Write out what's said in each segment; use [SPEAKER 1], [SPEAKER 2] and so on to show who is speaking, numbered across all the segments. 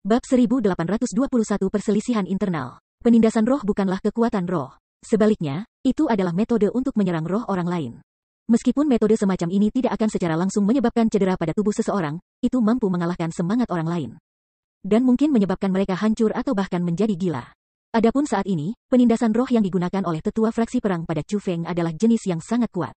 [SPEAKER 1] Bab 1821 Perselisihan internal. Penindasan roh bukanlah kekuatan roh. Sebaliknya, itu adalah metode untuk menyerang roh orang lain. Meskipun metode semacam ini tidak akan secara langsung menyebabkan cedera pada tubuh seseorang, itu mampu mengalahkan semangat orang lain. Dan mungkin menyebabkan mereka hancur atau bahkan menjadi gila. Adapun saat ini, penindasan roh yang digunakan oleh tetua fraksi perang pada Chu Feng adalah jenis yang sangat kuat.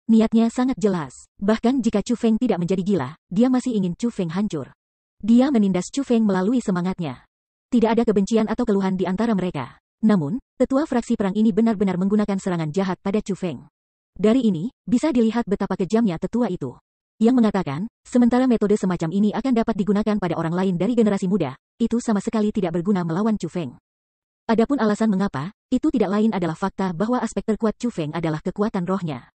[SPEAKER 1] Niatnya sangat jelas. Bahkan jika Chu Feng tidak menjadi gila, dia masih ingin Chu Feng hancur. Dia menindas Chu Feng melalui semangatnya. Tidak ada kebencian atau keluhan di antara mereka. Namun, tetua fraksi perang ini benar-benar menggunakan serangan jahat pada Chu Feng. Dari ini, bisa dilihat betapa kejamnya tetua itu. Yang mengatakan, sementara metode semacam ini akan dapat digunakan pada orang lain dari generasi muda, itu sama sekali tidak berguna melawan Chu Feng. Adapun alasan mengapa, itu tidak lain adalah fakta bahwa aspek terkuat Chu Feng adalah kekuatan rohnya.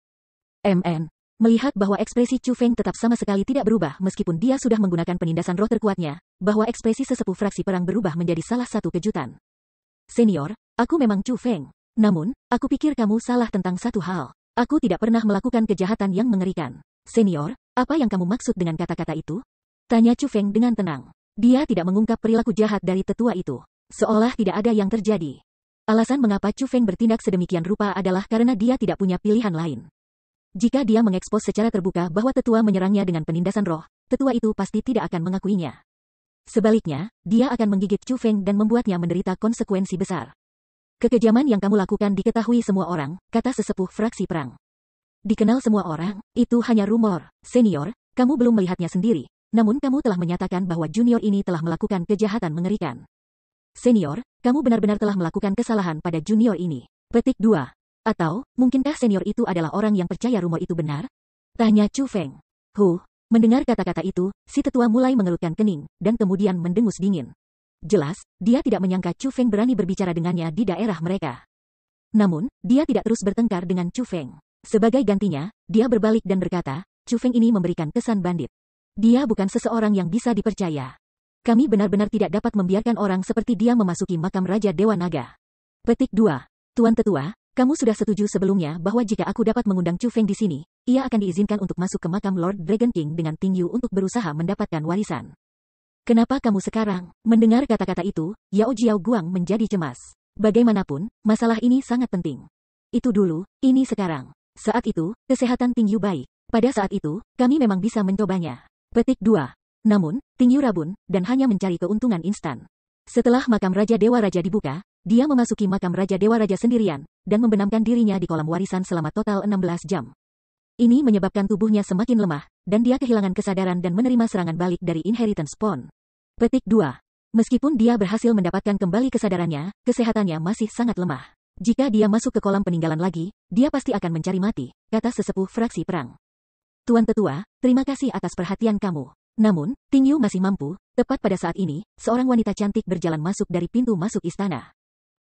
[SPEAKER 1] Melihat bahwa ekspresi Chu Feng tetap sama sekali tidak berubah meskipun dia sudah menggunakan penindasan roh terkuatnya, bahwa ekspresi sesepuh fraksi perang berubah menjadi salah satu kejutan. Senior, aku memang Chu Feng. Namun, aku pikir kamu salah tentang satu hal. Aku tidak pernah melakukan kejahatan yang mengerikan. Senior, apa yang kamu maksud dengan kata-kata itu? Tanya Chu Feng dengan tenang. Dia tidak mengungkap perilaku jahat dari tetua itu. Seolah tidak ada yang terjadi. Alasan mengapa Chu Feng bertindak sedemikian rupa adalah karena dia tidak punya pilihan lain. Jika dia mengekspos secara terbuka bahwa tetua menyerangnya dengan penindasan roh, tetua itu pasti tidak akan mengakuinya. Sebaliknya, dia akan menggigit Chu Feng dan membuatnya menderita konsekuensi besar. Kekejaman yang kamu lakukan diketahui semua orang, kata sesepuh fraksi perang. Dikenal semua orang, itu hanya rumor. Senior, kamu belum melihatnya sendiri, namun kamu telah menyatakan bahwa junior ini telah melakukan kejahatan mengerikan. Senior, kamu benar-benar telah melakukan kesalahan pada junior ini. Petik 2. Atau, mungkinkah senior itu adalah orang yang percaya rumor itu benar? Tanya Chu Feng. Mendengar kata-kata itu, si tetua mulai mengerutkan kening, dan kemudian mendengus dingin. Jelas, dia tidak menyangka Chu Feng berani berbicara dengannya di daerah mereka. Namun, dia tidak terus bertengkar dengan Chu Feng. Sebagai gantinya, dia berbalik dan berkata, Chu Feng ini memberikan kesan bandit. Dia bukan seseorang yang bisa dipercaya. Kami benar-benar tidak dapat membiarkan orang seperti dia memasuki makam Raja Dewa Naga. Petik 2. Tuan Tetua, kamu sudah setuju sebelumnya bahwa jika aku dapat mengundang Chu Feng di sini, ia akan diizinkan untuk masuk ke makam Lord Dragon King dengan Ting Yu untuk berusaha mendapatkan warisan. Kenapa kamu sekarang? Mendengar kata-kata itu, Yao Jiao Guang menjadi cemas. Bagaimanapun, masalah ini sangat penting. Itu dulu, ini sekarang. Saat itu, kesehatan Ting Yu baik. Pada saat itu, kami memang bisa mencobanya. Petik 2. Namun, Ting Yu rabun, dan hanya mencari keuntungan instan. Setelah makam Raja Dewa Raja dibuka, dia memasuki makam Raja Dewa Raja sendirian, dan membenamkan dirinya di kolam warisan selama total 16 jam. Ini menyebabkan tubuhnya semakin lemah, dan dia kehilangan kesadaran dan menerima serangan balik dari Inheritance Pawn. Petik 2. Meskipun dia berhasil mendapatkan kembali kesadarannya, kesehatannya masih sangat lemah. Jika dia masuk ke kolam peninggalan lagi, dia pasti akan mencari mati, kata sesepuh fraksi perang. Tuan Tetua, terima kasih atas perhatian kamu. Namun, Ting Yu masih mampu. Tepat pada saat ini, seorang wanita cantik berjalan masuk dari pintu masuk istana.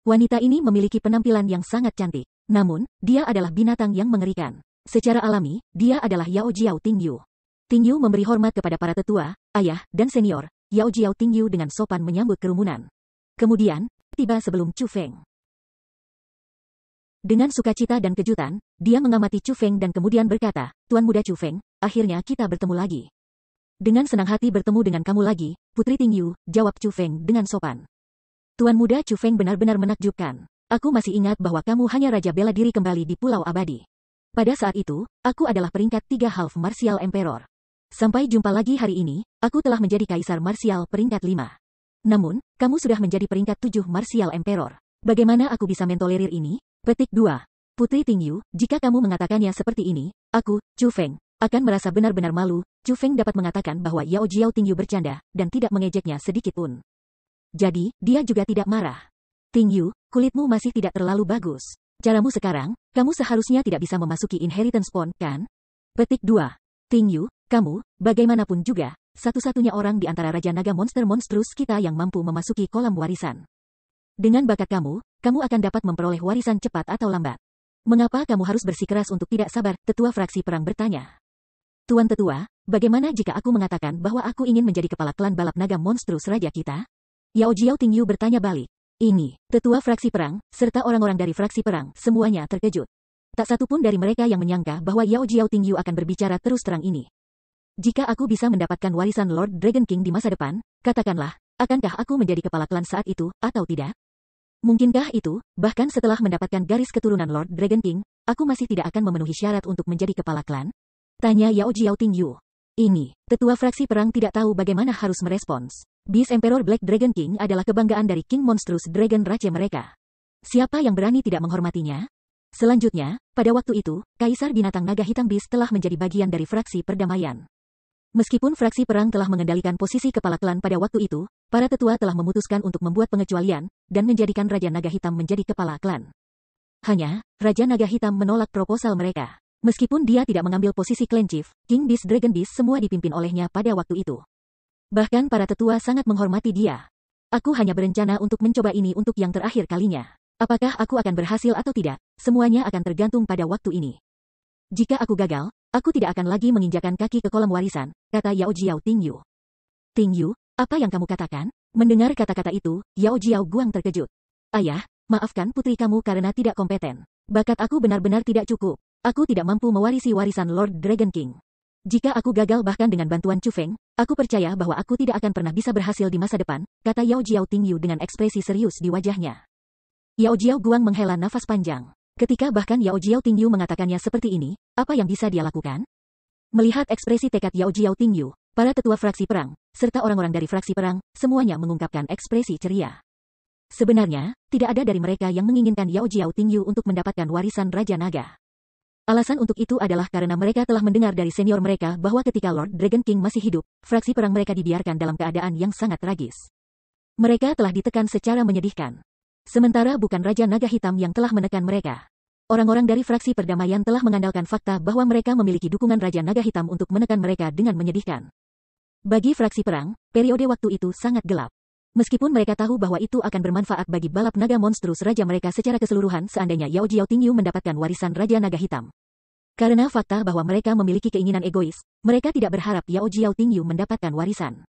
[SPEAKER 1] Wanita ini memiliki penampilan yang sangat cantik. Namun, dia adalah binatang yang mengerikan. Secara alami, dia adalah Yao Jiao Ting Yu. Ting Yu memberi hormat kepada para tetua, ayah, dan senior. Yao Jiao Ting Yu dengan sopan menyambut kerumunan. Kemudian, tiba sebelum Chu Feng. Dengan sukacita dan kejutan, dia mengamati Chu Feng dan kemudian berkata, Tuan Muda Chu Feng, akhirnya kita bertemu lagi. Dengan senang hati bertemu dengan kamu lagi, Putri Ting Yu, jawab Chu Feng dengan sopan. Tuan Muda Chu Feng benar-benar menakjubkan. Aku masih ingat bahwa kamu hanya raja bela diri kembali di Pulau Abadi. Pada saat itu, aku adalah peringkat 3 Half Martial Emperor. Sampai jumpa lagi hari ini, aku telah menjadi Kaisar Martial peringkat 5. Namun, kamu sudah menjadi peringkat 7 Martial Emperor. Bagaimana aku bisa mentolerir ini? Petik 2. Putri Ting Yu, jika kamu mengatakannya seperti ini, aku, Chu Feng, akan merasa benar-benar malu. Chu Feng dapat mengatakan bahwa Yao Jiao Ting Yu bercanda, dan tidak mengejeknya sedikit pun. Jadi, dia juga tidak marah. Ting Yu, kulitmu masih tidak terlalu bagus. Caramu sekarang, kamu seharusnya tidak bisa memasuki Inheritance Pawn, kan? Petik 2. Ting Yu, kamu, bagaimanapun juga, satu-satunya orang di antara Raja Naga monster monstrus kita yang mampu memasuki kolam warisan. Dengan bakat kamu akan dapat memperoleh warisan cepat atau lambat. Mengapa kamu harus bersikeras untuk tidak sabar? Tetua fraksi perang bertanya. Tuan Tetua, bagaimana jika aku mengatakan bahwa aku ingin menjadi kepala klan balap naga monstrus raja kita? Yao Jiao Ting Yu bertanya balik. Ini, tetua fraksi perang, serta orang-orang dari fraksi perang, semuanya terkejut. Tak satu pun dari mereka yang menyangka bahwa Yao Jiao Ting Yu akan berbicara terus terang ini. Jika aku bisa mendapatkan warisan Lord Dragon King di masa depan, katakanlah, akankah aku menjadi kepala klan saat itu, atau tidak? Mungkinkah itu, bahkan setelah mendapatkan garis keturunan Lord Dragon King, aku masih tidak akan memenuhi syarat untuk menjadi kepala klan? Tanya Yao Jiao Tingyu. Ini, tetua fraksi perang tidak tahu bagaimana harus merespons. Beast Emperor Black Dragon King adalah kebanggaan dari King Monstrous Dragon Race mereka. Siapa yang berani tidak menghormatinya? Selanjutnya, pada waktu itu, Kaisar Binatang Naga Hitam Beast telah menjadi bagian dari fraksi perdamaian. Meskipun fraksi perang telah mengendalikan posisi kepala klan pada waktu itu, para tetua telah memutuskan untuk membuat pengecualian, dan menjadikan Raja Naga Hitam menjadi kepala klan. Hanya, Raja Naga Hitam menolak proposal mereka. Meskipun dia tidak mengambil posisi Clan Chief, King Beast Dragon Beast semua dipimpin olehnya pada waktu itu. Bahkan para tetua sangat menghormati dia. Aku hanya berencana untuk mencoba ini untuk yang terakhir kalinya. Apakah aku akan berhasil atau tidak, semuanya akan tergantung pada waktu ini. Jika aku gagal, aku tidak akan lagi menginjakan kaki ke kolam warisan, kata Yao Jiao Tingyu. Tingyu, apa yang kamu katakan? Mendengar kata-kata itu, Yao Jiao Guang terkejut. Ayah, maafkan putri kamu karena tidak kompeten. Bakat aku benar-benar tidak cukup. Aku tidak mampu mewarisi warisan Lord Dragon King. Jika aku gagal bahkan dengan bantuan Chu Feng, aku percaya bahwa aku tidak akan pernah bisa berhasil di masa depan, kata Yao Jiao Tingyu dengan ekspresi serius di wajahnya. Yao Jiao Guang menghela nafas panjang. Ketika bahkan Yao Jiao Tingyu mengatakannya seperti ini, apa yang bisa dia lakukan? Melihat ekspresi tekad Yao Jiao Tingyu, para tetua fraksi perang, serta orang-orang dari fraksi perang, semuanya mengungkapkan ekspresi ceria. Sebenarnya, tidak ada dari mereka yang menginginkan Yao Jiao Tingyu untuk mendapatkan warisan Raja Naga. Alasan untuk itu adalah karena mereka telah mendengar dari senior mereka bahwa ketika Lord Dragon King masih hidup, fraksi perang mereka dibiarkan dalam keadaan yang sangat tragis. Mereka telah ditekan secara menyedihkan. Sementara bukan Raja Naga Hitam yang telah menekan mereka. Orang-orang dari fraksi perdamaian telah mengandalkan fakta bahwa mereka memiliki dukungan Raja Naga Hitam untuk menekan mereka dengan menyedihkan. Bagi fraksi perang, periode waktu itu sangat gelap. Meskipun mereka tahu bahwa itu akan bermanfaat bagi balap naga monstrus raja mereka secara keseluruhan seandainya Yao Jiao Tingyu mendapatkan warisan Raja Naga Hitam. Karena fakta bahwa mereka memiliki keinginan egois, mereka tidak berharap Yao Jiao Tingyu mendapatkan warisan.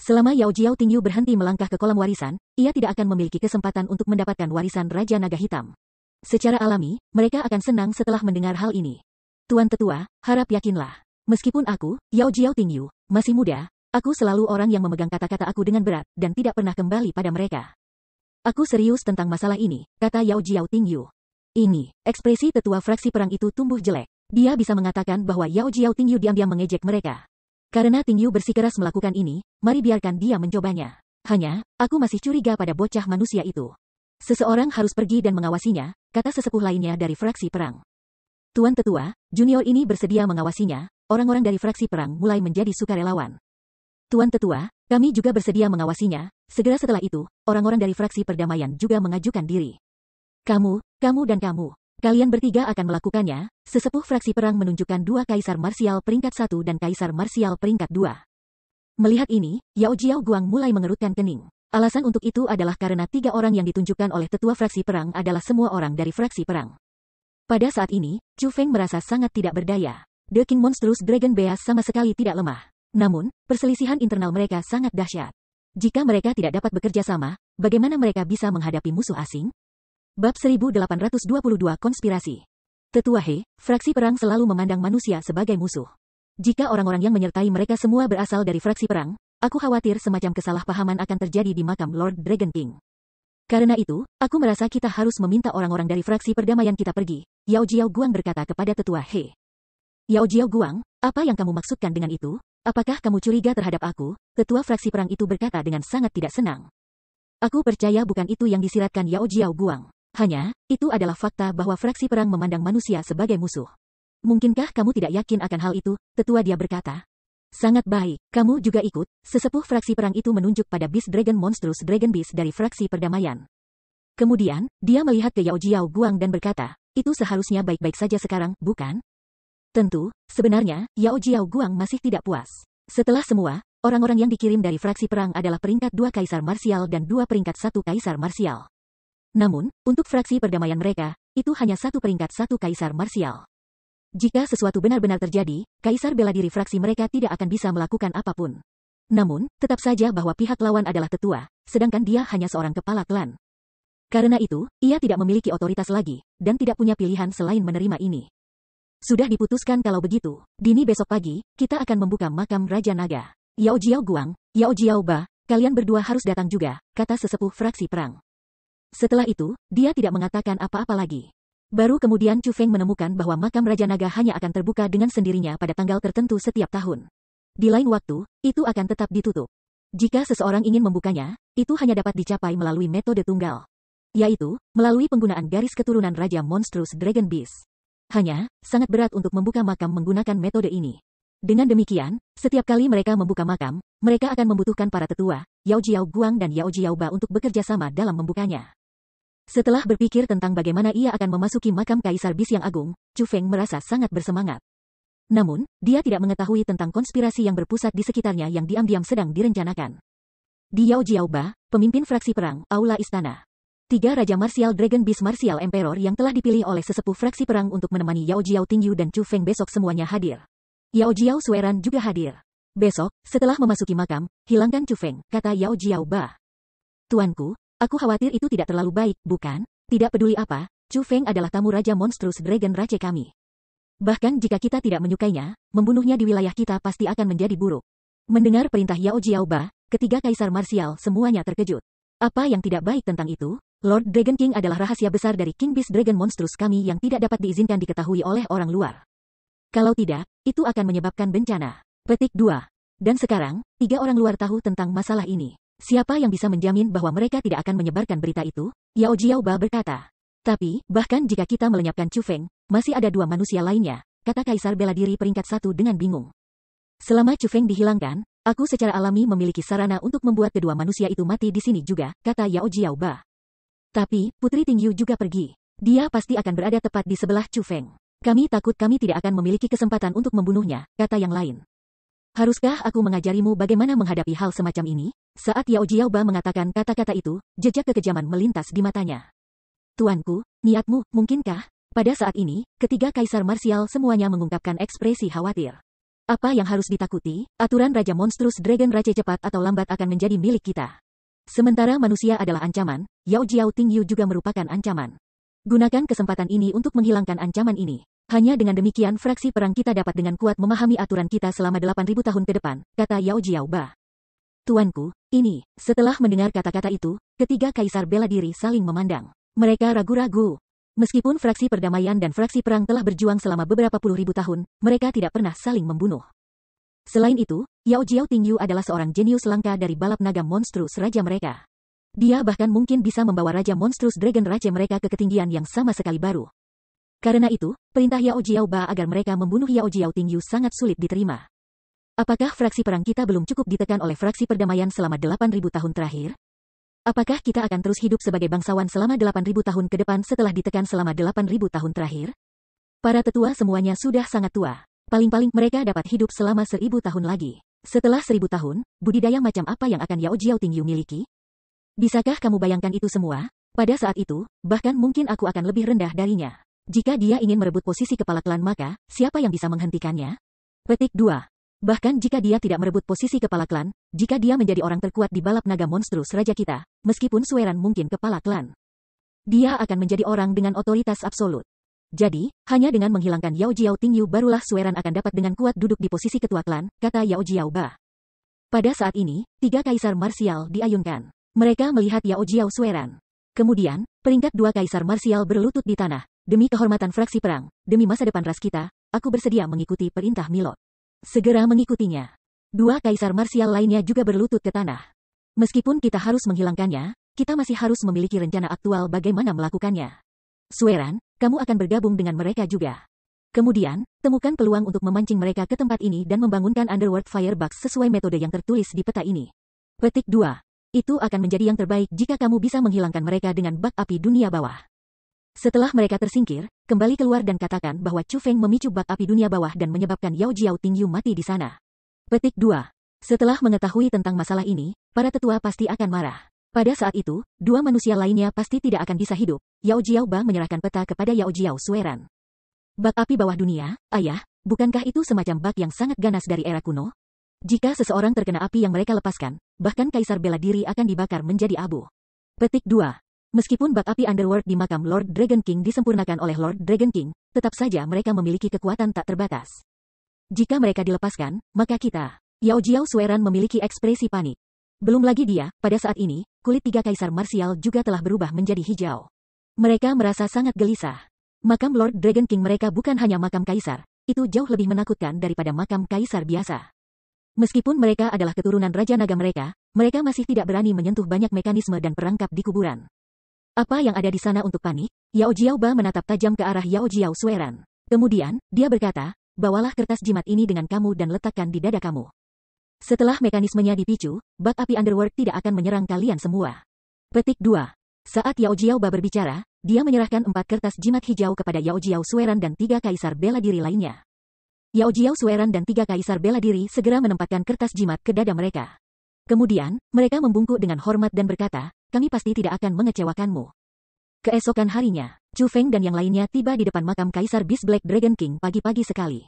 [SPEAKER 1] Selama Yao Jiao Tingyu berhenti melangkah ke kolam warisan, ia tidak akan memiliki kesempatan untuk mendapatkan warisan Raja Naga Hitam. Secara alami, mereka akan senang setelah mendengar hal ini. Tuan Tetua, harap yakinlah. Meskipun aku, Yao Jiao Tingyu, masih muda, aku selalu orang yang memegang kata-kata aku dengan berat dan tidak pernah kembali pada mereka. Aku serius tentang masalah ini, kata Yao Jiao Tingyu. Ini, ekspresi tetua fraksi perang itu tumbuh jelek. Dia bisa mengatakan bahwa Yao Jiao Tingyu diam-diam mengejek mereka. Karena Tingyu bersikeras melakukan ini, mari biarkan dia mencobanya. Hanya, aku masih curiga pada bocah manusia itu. Seseorang harus pergi dan mengawasinya, kata sesepuh lainnya dari fraksi perang. Tuan Tetua, junior ini bersedia mengawasinya, orang-orang dari fraksi perang mulai menjadi sukarelawan. Tuan Tetua, kami juga bersedia mengawasinya, segera setelah itu, orang-orang dari fraksi perdamaian juga mengajukan diri. Kamu dan kamu. Kalian bertiga akan melakukannya, sesepuh fraksi perang menunjukkan 2 kaisar marsial peringkat 1 dan kaisar marsial peringkat 2. Melihat ini, Yao Jiao Guang mulai mengerutkan kening. Alasan untuk itu adalah karena 3 orang yang ditunjukkan oleh tetua fraksi perang adalah semua orang dari fraksi perang. Pada saat ini, Chu Feng merasa sangat tidak berdaya. The King Monstrous Dragon Beast sama sekali tidak lemah. Namun, perselisihan internal mereka sangat dahsyat. Jika mereka tidak dapat bekerja sama, bagaimana mereka bisa menghadapi musuh asing? Bab 1822 Konspirasi. Tetua He, fraksi perang selalu memandang manusia sebagai musuh. Jika orang-orang yang menyertai mereka semua berasal dari fraksi perang, aku khawatir semacam kesalahpahaman akan terjadi di makam Lord Dragon King. Karena itu, aku merasa kita harus meminta orang-orang dari fraksi perdamaian kita pergi, Yao Jiao Guang berkata kepada Tetua He. Yao Jiao Guang, apa yang kamu maksudkan dengan itu? Apakah kamu curiga terhadap aku? Tetua fraksi perang itu berkata dengan sangat tidak senang. Aku percaya bukan itu yang disiratkan Yao Jiao Guang. Hanya, itu adalah fakta bahwa fraksi perang memandang manusia sebagai musuh. Mungkinkah kamu tidak yakin akan hal itu? Tetua dia berkata. Sangat baik, kamu juga ikut. Sesepuh fraksi perang itu menunjuk pada Beast Dragon Monstrous Dragon Beast dari fraksi perdamaian. Kemudian, dia melihat ke Yao Jiao Guang dan berkata, itu seharusnya baik-baik saja sekarang, bukan? Tentu, sebenarnya, Yao Jiao Guang masih tidak puas. Setelah semua, orang-orang yang dikirim dari fraksi perang adalah peringkat 2 kaisar marsial dan 2 peringkat 1 kaisar marsial. Namun, untuk fraksi perdamaian mereka, itu hanya 1 peringkat 1 kaisar marsial. Jika sesuatu benar-benar terjadi, kaisar bela diri fraksi mereka tidak akan bisa melakukan apapun. Namun, tetap saja bahwa pihak lawan adalah tetua, sedangkan dia hanya seorang kepala klan. Karena itu, ia tidak memiliki otoritas lagi, dan tidak punya pilihan selain menerima ini. Sudah diputuskan kalau begitu, dini besok pagi, kita akan membuka makam Raja Naga. Yao Jiao Guang, Yao Jiao Ba, kalian berdua harus datang juga, kata sesepuh fraksi perang. Setelah itu, dia tidak mengatakan apa-apa lagi. Baru kemudian Chu Feng menemukan bahwa makam Raja Naga hanya akan terbuka dengan sendirinya pada tanggal tertentu setiap tahun. Di lain waktu, itu akan tetap ditutup. Jika seseorang ingin membukanya, itu hanya dapat dicapai melalui metode tunggal. Yaitu, melalui penggunaan garis keturunan Raja Monstrous Dragon Beast. Hanya, sangat berat untuk membuka makam menggunakan metode ini. Dengan demikian, setiap kali mereka membuka makam, mereka akan membutuhkan para tetua, Yao Jiao Guang dan Yao Jiao Ba untuk bekerja sama dalam membukanya. Setelah berpikir tentang bagaimana ia akan memasuki makam Kaisar Bis yang agung, Chu Feng merasa sangat bersemangat. Namun, dia tidak mengetahui tentang konspirasi yang berpusat di sekitarnya yang diam-diam sedang direncanakan. Di Yao Jiao Ba, pemimpin fraksi perang, Aula Istana. 3 Raja Martial Dragon Beast Martial Emperor yang telah dipilih oleh sesepuh fraksi perang untuk menemani Yao Jiao Tingyu dan Chu Feng besok semuanya hadir. Yao Jiao Sueran juga hadir. Besok, setelah memasuki makam, hilangkan Chu Feng, kata Yao Jiao Ba. Tuanku, aku khawatir itu tidak terlalu baik, bukan? Tidak peduli apa, Chu Feng adalah tamu Raja Monstrous Dragon Rache kami. Bahkan jika kita tidak menyukainya, membunuhnya di wilayah kita pasti akan menjadi buruk. Mendengar perintah Yao Jiao Ba, ketiga kaisar marsial semuanya terkejut. Apa yang tidak baik tentang itu? Lord Dragon King adalah rahasia besar dari King Beast Dragon Monstrous kami yang tidak dapat diizinkan diketahui oleh orang luar. Kalau tidak, itu akan menyebabkan bencana. Petik 2. Dan sekarang, 3 orang luar tahu tentang masalah ini. Siapa yang bisa menjamin bahwa mereka tidak akan menyebarkan berita itu? Yao Jiao Ba berkata. Tapi, bahkan jika kita melenyapkan Chu Feng, masih ada 2 manusia lainnya, kata Kaisar bela diri peringkat 1 dengan bingung. Selama Chu Feng dihilangkan, aku secara alami memiliki sarana untuk membuat kedua manusia itu mati di sini juga, kata Yao Jiao Ba. Tapi, Putri Tingyu juga pergi. Dia pasti akan berada tepat di sebelah Chu Feng. Kami takut kami tidak akan memiliki kesempatan untuk membunuhnya, kata yang lain. Haruskah aku mengajarimu bagaimana menghadapi hal semacam ini? Saat Yao Jiao Ba mengatakan kata-kata itu, jejak kekejaman melintas di matanya. Tuanku, niatmu, mungkinkah? Pada saat ini, ketiga kaisar marsial semuanya mengungkapkan ekspresi khawatir. Apa yang harus ditakuti? Aturan Raja Monstrous Dragon Rache cepat atau lambat akan menjadi milik kita. Sementara manusia adalah ancaman, Yao Jiao Tingyu juga merupakan ancaman. Gunakan kesempatan ini untuk menghilangkan ancaman ini. Hanya dengan demikian fraksi perang kita dapat dengan kuat memahami aturan kita selama 8.000 tahun ke depan, kata Yao Jiao Ba. Tuanku, ini, setelah mendengar kata-kata itu, ketiga kaisar bela diri saling memandang. Mereka ragu-ragu. Meskipun fraksi perdamaian dan fraksi perang telah berjuang selama beberapa puluh ribu tahun, mereka tidak pernah saling membunuh. Selain itu, Yao Jiao Tingyu adalah seorang jenius langka dari balap naga Monstrous Raja mereka. Dia bahkan mungkin bisa membawa Raja Monstrous Dragon Rache mereka ke ketinggian yang sama sekali baru. Karena itu, perintah Yao Jiao Ba agar mereka membunuh Yao Jiao Tingyu sangat sulit diterima. Apakah fraksi perang kita belum cukup ditekan oleh fraksi perdamaian selama 8.000 tahun terakhir? Apakah kita akan terus hidup sebagai bangsawan selama 8.000 tahun ke depan setelah ditekan selama 8.000 tahun terakhir? Para tetua semuanya sudah sangat tua. Paling-paling mereka dapat hidup selama 1.000 tahun lagi. Setelah 1.000 tahun, budidaya macam apa yang akan Yao Jiao Tingyu miliki? Bisakah kamu bayangkan itu semua? Pada saat itu, bahkan mungkin aku akan lebih rendah darinya. Jika dia ingin merebut posisi kepala klan maka, siapa yang bisa menghentikannya? Petik 2. Bahkan jika dia tidak merebut posisi kepala klan, jika dia menjadi orang terkuat di balap naga Monstrous Raja kita, meskipun Sueran mungkin kepala klan, dia akan menjadi orang dengan otoritas absolut. Jadi, hanya dengan menghilangkan Yao Jiao Tingyu barulah Sueran akan dapat dengan kuat duduk di posisi ketua klan, kata Yao Jiao Ba. Pada saat ini, 3 kaisar marsial diayunkan. Mereka melihat Yao Jiao Sueran. Kemudian, peringkat 2 kaisar marsial berlutut di tanah. Demi kehormatan fraksi perang, demi masa depan ras kita, aku bersedia mengikuti perintah Milord. Segera mengikutinya. 2 kaisar marsial lainnya juga berlutut ke tanah. Meskipun kita harus menghilangkannya, kita masih harus memiliki rencana aktual bagaimana melakukannya. Sueran, kamu akan bergabung dengan mereka juga. Kemudian, temukan peluang untuk memancing mereka ke tempat ini dan membangunkan Underworld Firebox sesuai metode yang tertulis di peta ini. Petik 2. Itu akan menjadi yang terbaik jika kamu bisa menghilangkan mereka dengan bak api dunia bawah. Setelah mereka tersingkir, kembali keluar dan katakan bahwa Chu Feng memicu bak api dunia bawah dan menyebabkan Yao Jiao Tingyu mati di sana. Petik 2. Setelah mengetahui tentang masalah ini, para tetua pasti akan marah. Pada saat itu, 2 manusia lainnya pasti tidak akan bisa hidup. Yao Jiao Ba menyerahkan peta kepada Yao Jiao Sueran. Bak api bawah dunia, ayah, bukankah itu semacam bak yang sangat ganas dari era kuno? Jika seseorang terkena api yang mereka lepaskan, bahkan kaisar bela diri akan dibakar menjadi abu. Petik 2. Meskipun bak api Underworld di makam Lord Dragon King disempurnakan oleh Lord Dragon King, tetap saja mereka memiliki kekuatan tak terbatas. Jika mereka dilepaskan, maka kita, Yao Jiao Sueran memiliki ekspresi panik. Belum lagi dia, pada saat ini, kulit tiga kaisar marsial juga telah berubah menjadi hijau. Mereka merasa sangat gelisah. Makam Lord Dragon King mereka bukan hanya makam kaisar, itu jauh lebih menakutkan daripada makam kaisar biasa. Meskipun mereka adalah keturunan Raja Naga mereka masih tidak berani menyentuh banyak mekanisme dan perangkap di kuburan. Apa yang ada di sana untuk panik? Yao Jiaoba menatap tajam ke arah Yao Jiao Sueran. Kemudian, dia berkata, bawalah kertas jimat ini dengan kamu dan letakkan di dada kamu. Setelah mekanismenya dipicu, bak api Underworld tidak akan menyerang kalian semua. Petik 2. Saat Yao Jiaoba berbicara, dia menyerahkan 4 kertas jimat hijau kepada Yao Jiao Sueran dan 3 kaisar bela diri lainnya. Yao Jiao Sueran dan 3 kaisar bela diri segera menempatkan kertas jimat ke dada mereka. Kemudian, mereka membungkuk dengan hormat dan berkata, kami pasti tidak akan mengecewakanmu. Keesokan harinya, Chu Feng dan yang lainnya tiba di depan makam Kaisar Beast Black Dragon King pagi-pagi sekali.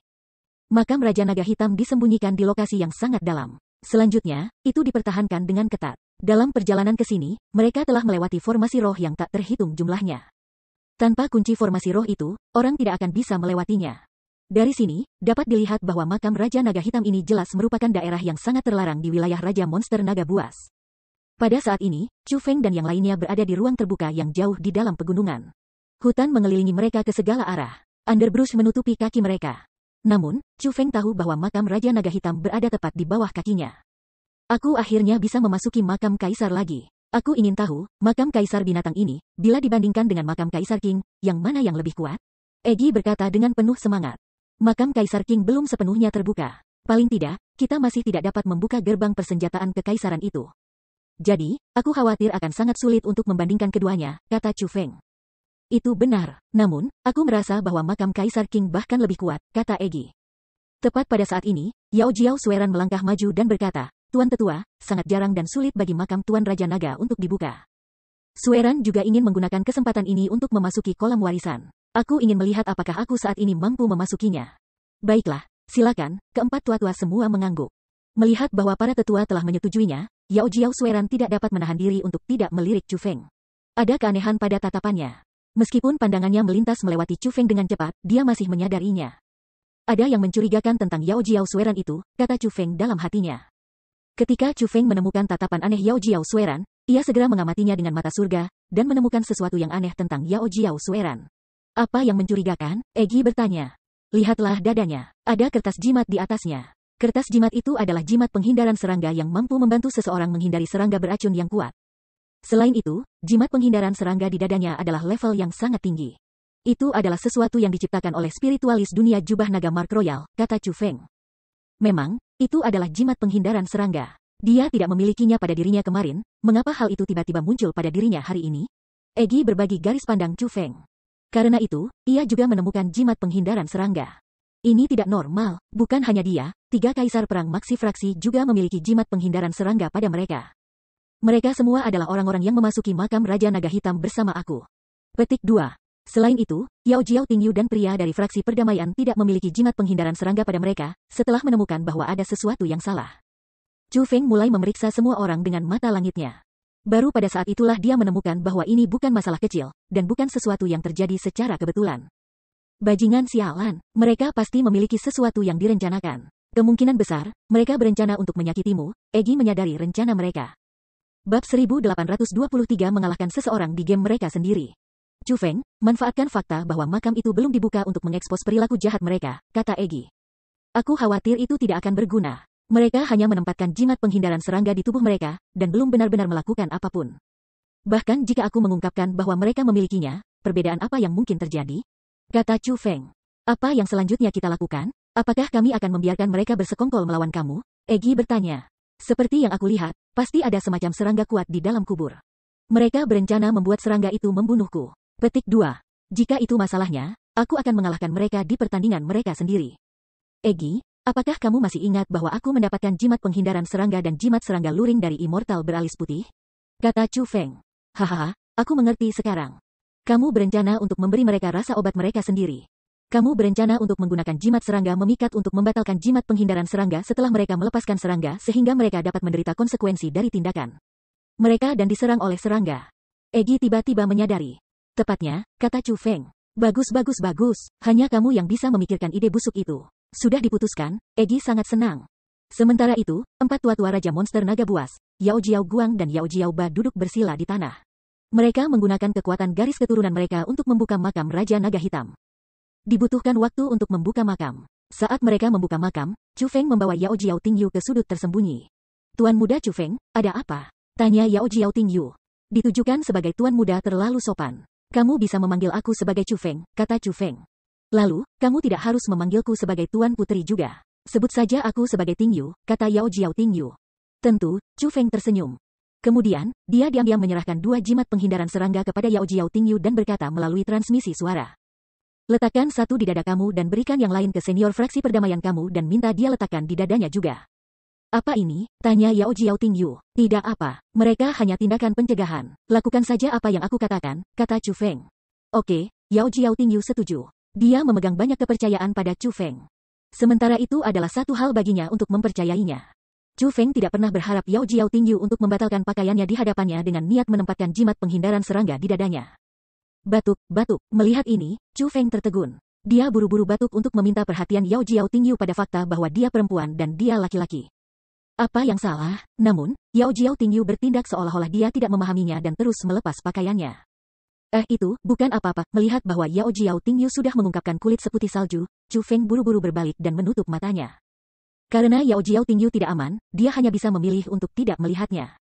[SPEAKER 1] Makam Raja Naga Hitam disembunyikan di lokasi yang sangat dalam. Selanjutnya, itu dipertahankan dengan ketat. Dalam perjalanan ke sini, mereka telah melewati formasi roh yang tak terhitung jumlahnya. Tanpa kunci formasi roh itu, orang tidak akan bisa melewatinya. Dari sini, dapat dilihat bahwa makam Raja Naga Hitam ini jelas merupakan daerah yang sangat terlarang di wilayah Raja Monster Naga Buas. Pada saat ini, Chu Feng dan yang lainnya berada di ruang terbuka yang jauh di dalam pegunungan. Hutan mengelilingi mereka ke segala arah. Underbrush menutupi kaki mereka. Namun, Chu Feng tahu bahwa makam Raja Naga Hitam berada tepat di bawah kakinya. Aku akhirnya bisa memasuki makam Kaisar lagi. Aku ingin tahu, makam Kaisar binatang ini, bila dibandingkan dengan makam Kaisar King, yang mana yang lebih kuat? Egi berkata dengan penuh semangat. Makam Kaisar King belum sepenuhnya terbuka. Paling tidak, kita masih tidak dapat membuka gerbang persenjataan kekaisaran itu. Jadi, aku khawatir akan sangat sulit untuk membandingkan keduanya, kata Chu Feng. Itu benar, namun, aku merasa bahwa makam Kaisar King bahkan lebih kuat, kata Egi. Tepat pada saat ini, Yao Jiao Sueran melangkah maju dan berkata, Tuan Tetua, sangat jarang dan sulit bagi makam Tuan Raja Naga untuk dibuka. Sueran juga ingin menggunakan kesempatan ini untuk memasuki kolam warisan. Aku ingin melihat apakah aku saat ini mampu memasukinya. Baiklah, silakan, keempat tua-tua semua mengangguk. Melihat bahwa para tetua telah menyetujuinya, Yao Jiao Sueran tidak dapat menahan diri untuk tidak melirik Chu Feng. Ada keanehan pada tatapannya. Meskipun pandangannya melintas melewati Chu Feng dengan cepat, dia masih menyadarinya. Ada yang mencurigakan tentang Yao Jiao Sueran itu, kata Chu Feng dalam hatinya. Ketika Chu Feng menemukan tatapan aneh Yao Jiao Sueran, ia segera mengamatinya dengan mata surga, dan menemukan sesuatu yang aneh tentang Yao Jiao Sueran. Apa yang mencurigakan? Egi bertanya. Lihatlah dadanya, ada kertas jimat di atasnya. Kertas jimat itu adalah jimat penghindaran serangga yang mampu membantu seseorang menghindari serangga beracun yang kuat. Selain itu, jimat penghindaran serangga di dadanya adalah level yang sangat tinggi. Itu adalah sesuatu yang diciptakan oleh spiritualis dunia jubah naga Mark Royal, kata Chu Feng. Memang, itu adalah jimat penghindaran serangga. Dia tidak memilikinya pada dirinya kemarin, mengapa hal itu tiba-tiba muncul pada dirinya hari ini? Egi berbagi garis pandang Chu Feng. Karena itu, ia juga menemukan jimat penghindaran serangga. Ini tidak normal, bukan hanya dia, 3 kaisar perang maksi fraksi juga memiliki jimat penghindaran serangga pada mereka. Mereka semua adalah orang-orang yang memasuki makam Raja Naga Hitam bersama aku. Petik 2. Selain itu, Yao Jiao Tingyu dan pria dari fraksi perdamaian tidak memiliki jimat penghindaran serangga pada mereka, setelah menemukan bahwa ada sesuatu yang salah. Chu Feng mulai memeriksa semua orang dengan mata langitnya. Baru pada saat itulah dia menemukan bahwa ini bukan masalah kecil, dan bukan sesuatu yang terjadi secara kebetulan. Bajingan sialan, mereka pasti memiliki sesuatu yang direncanakan. Kemungkinan besar, mereka berencana untuk menyakitimu. Egi menyadari rencana mereka. Bab 1823 mengalahkan seseorang di game mereka sendiri. Chu Feng, manfaatkan fakta bahwa makam itu belum dibuka untuk mengekspos perilaku jahat mereka, kata Egi. Aku khawatir itu tidak akan berguna. Mereka hanya menempatkan jimat penghindaran serangga di tubuh mereka, dan belum benar-benar melakukan apapun. Bahkan jika aku mengungkapkan bahwa mereka memilikinya, perbedaan apa yang mungkin terjadi? Kata Chu Feng. Apa yang selanjutnya kita lakukan? Apakah kami akan membiarkan mereka bersekongkol melawan kamu? Egi bertanya. Seperti yang aku lihat, pasti ada semacam serangga kuat di dalam kubur. Mereka berencana membuat serangga itu membunuhku. Petik 2. Jika itu masalahnya, aku akan mengalahkan mereka di pertandingan mereka sendiri. Egi, apakah kamu masih ingat bahwa aku mendapatkan jimat penghindaran serangga dan jimat serangga luring dari Immortal beralis putih? Kata Chu Feng. Hahaha, aku mengerti sekarang. Kamu berencana untuk memberi mereka rasa obat mereka sendiri. Kamu berencana untuk menggunakan jimat serangga memikat untuk membatalkan jimat penghindaran serangga setelah mereka melepaskan serangga sehingga mereka dapat menderita konsekuensi dari tindakan mereka dan diserang oleh serangga. Egi tiba-tiba menyadari. Tepatnya, kata Chu Feng. Bagus. Hanya kamu yang bisa memikirkan ide busuk itu. Sudah diputuskan, Egi sangat senang. Sementara itu, 4 tua-tua Raja Monster Naga Buas, Yao Jiao Guang dan Yao Jiao Ba duduk bersila di tanah. Mereka menggunakan kekuatan garis keturunan mereka untuk membuka makam Raja Naga Hitam. Dibutuhkan waktu untuk membuka makam. Saat mereka membuka makam, Chu Feng membawa Yao Jiao Tingyu ke sudut tersembunyi. Tuan muda Chu Feng, ada apa? Tanya Yao Jiao Tingyu. Ditujukan sebagai tuan muda terlalu sopan. Kamu bisa memanggil aku sebagai Chu Feng, kata Chu Feng. Lalu, kamu tidak harus memanggilku sebagai tuan putri juga. Sebut saja aku sebagai Tingyu, kata Yao Jiao Tingyu. Tentu, Chu Feng tersenyum. Kemudian, dia diam-diam menyerahkan 2 jimat penghindaran serangga kepada Yao Jiao Tingyu dan berkata melalui transmisi suara. Letakkan satu di dada kamu dan berikan yang lain ke senior fraksi perdamaian kamu dan minta dia letakkan di dadanya juga. Apa ini? Tanya Yao Jiao Tingyu. Tidak apa, mereka hanya tindakan pencegahan. Lakukan saja apa yang aku katakan, kata Chu Feng. Oke, Yao Jiao Tingyu setuju. Dia memegang banyak kepercayaan pada Chu Feng. Sementara itu adalah satu hal baginya untuk mempercayainya. Chu Feng tidak pernah berharap Yao Jiao Tingyu untuk membatalkan pakaiannya di hadapannya dengan niat menempatkan jimat penghindaran serangga di dadanya. Batuk, batuk. Melihat ini, Chu Feng tertegun. Dia buru-buru batuk untuk meminta perhatian Yao Jiao Tingyu pada fakta bahwa dia perempuan dan dia laki-laki. Apa yang salah? Namun, Yao Jiao Tingyu bertindak seolah-olah dia tidak memahaminya dan terus melepas pakaiannya. Itu bukan apa-apa. Melihat bahwa Yao Jiao Tingyu sudah mengungkapkan kulit seputih salju, Chu Feng buru-buru berbalik dan menutup matanya. Karena Yao Jiao Tingyu tidak aman, dia hanya bisa memilih untuk tidak melihatnya.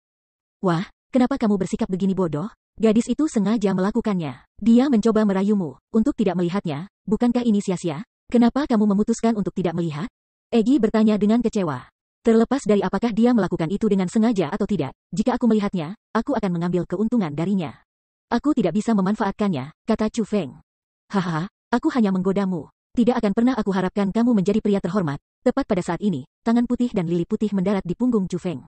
[SPEAKER 1] Wah, kenapa kamu bersikap begini bodoh? Gadis itu sengaja melakukannya. Dia mencoba merayumu untuk tidak melihatnya. Bukankah ini sia-sia? Kenapa kamu memutuskan untuk tidak melihat? Egi bertanya dengan kecewa. Terlepas dari apakah dia melakukan itu dengan sengaja atau tidak, jika aku melihatnya, aku akan mengambil keuntungan darinya. Aku tidak bisa memanfaatkannya, kata Chu Feng. Haha, aku hanya menggodamu. Tidak akan pernah aku harapkan kamu menjadi pria terhormat. Tepat pada saat ini, tangan putih dan lili putih mendarat di punggung Chu Feng.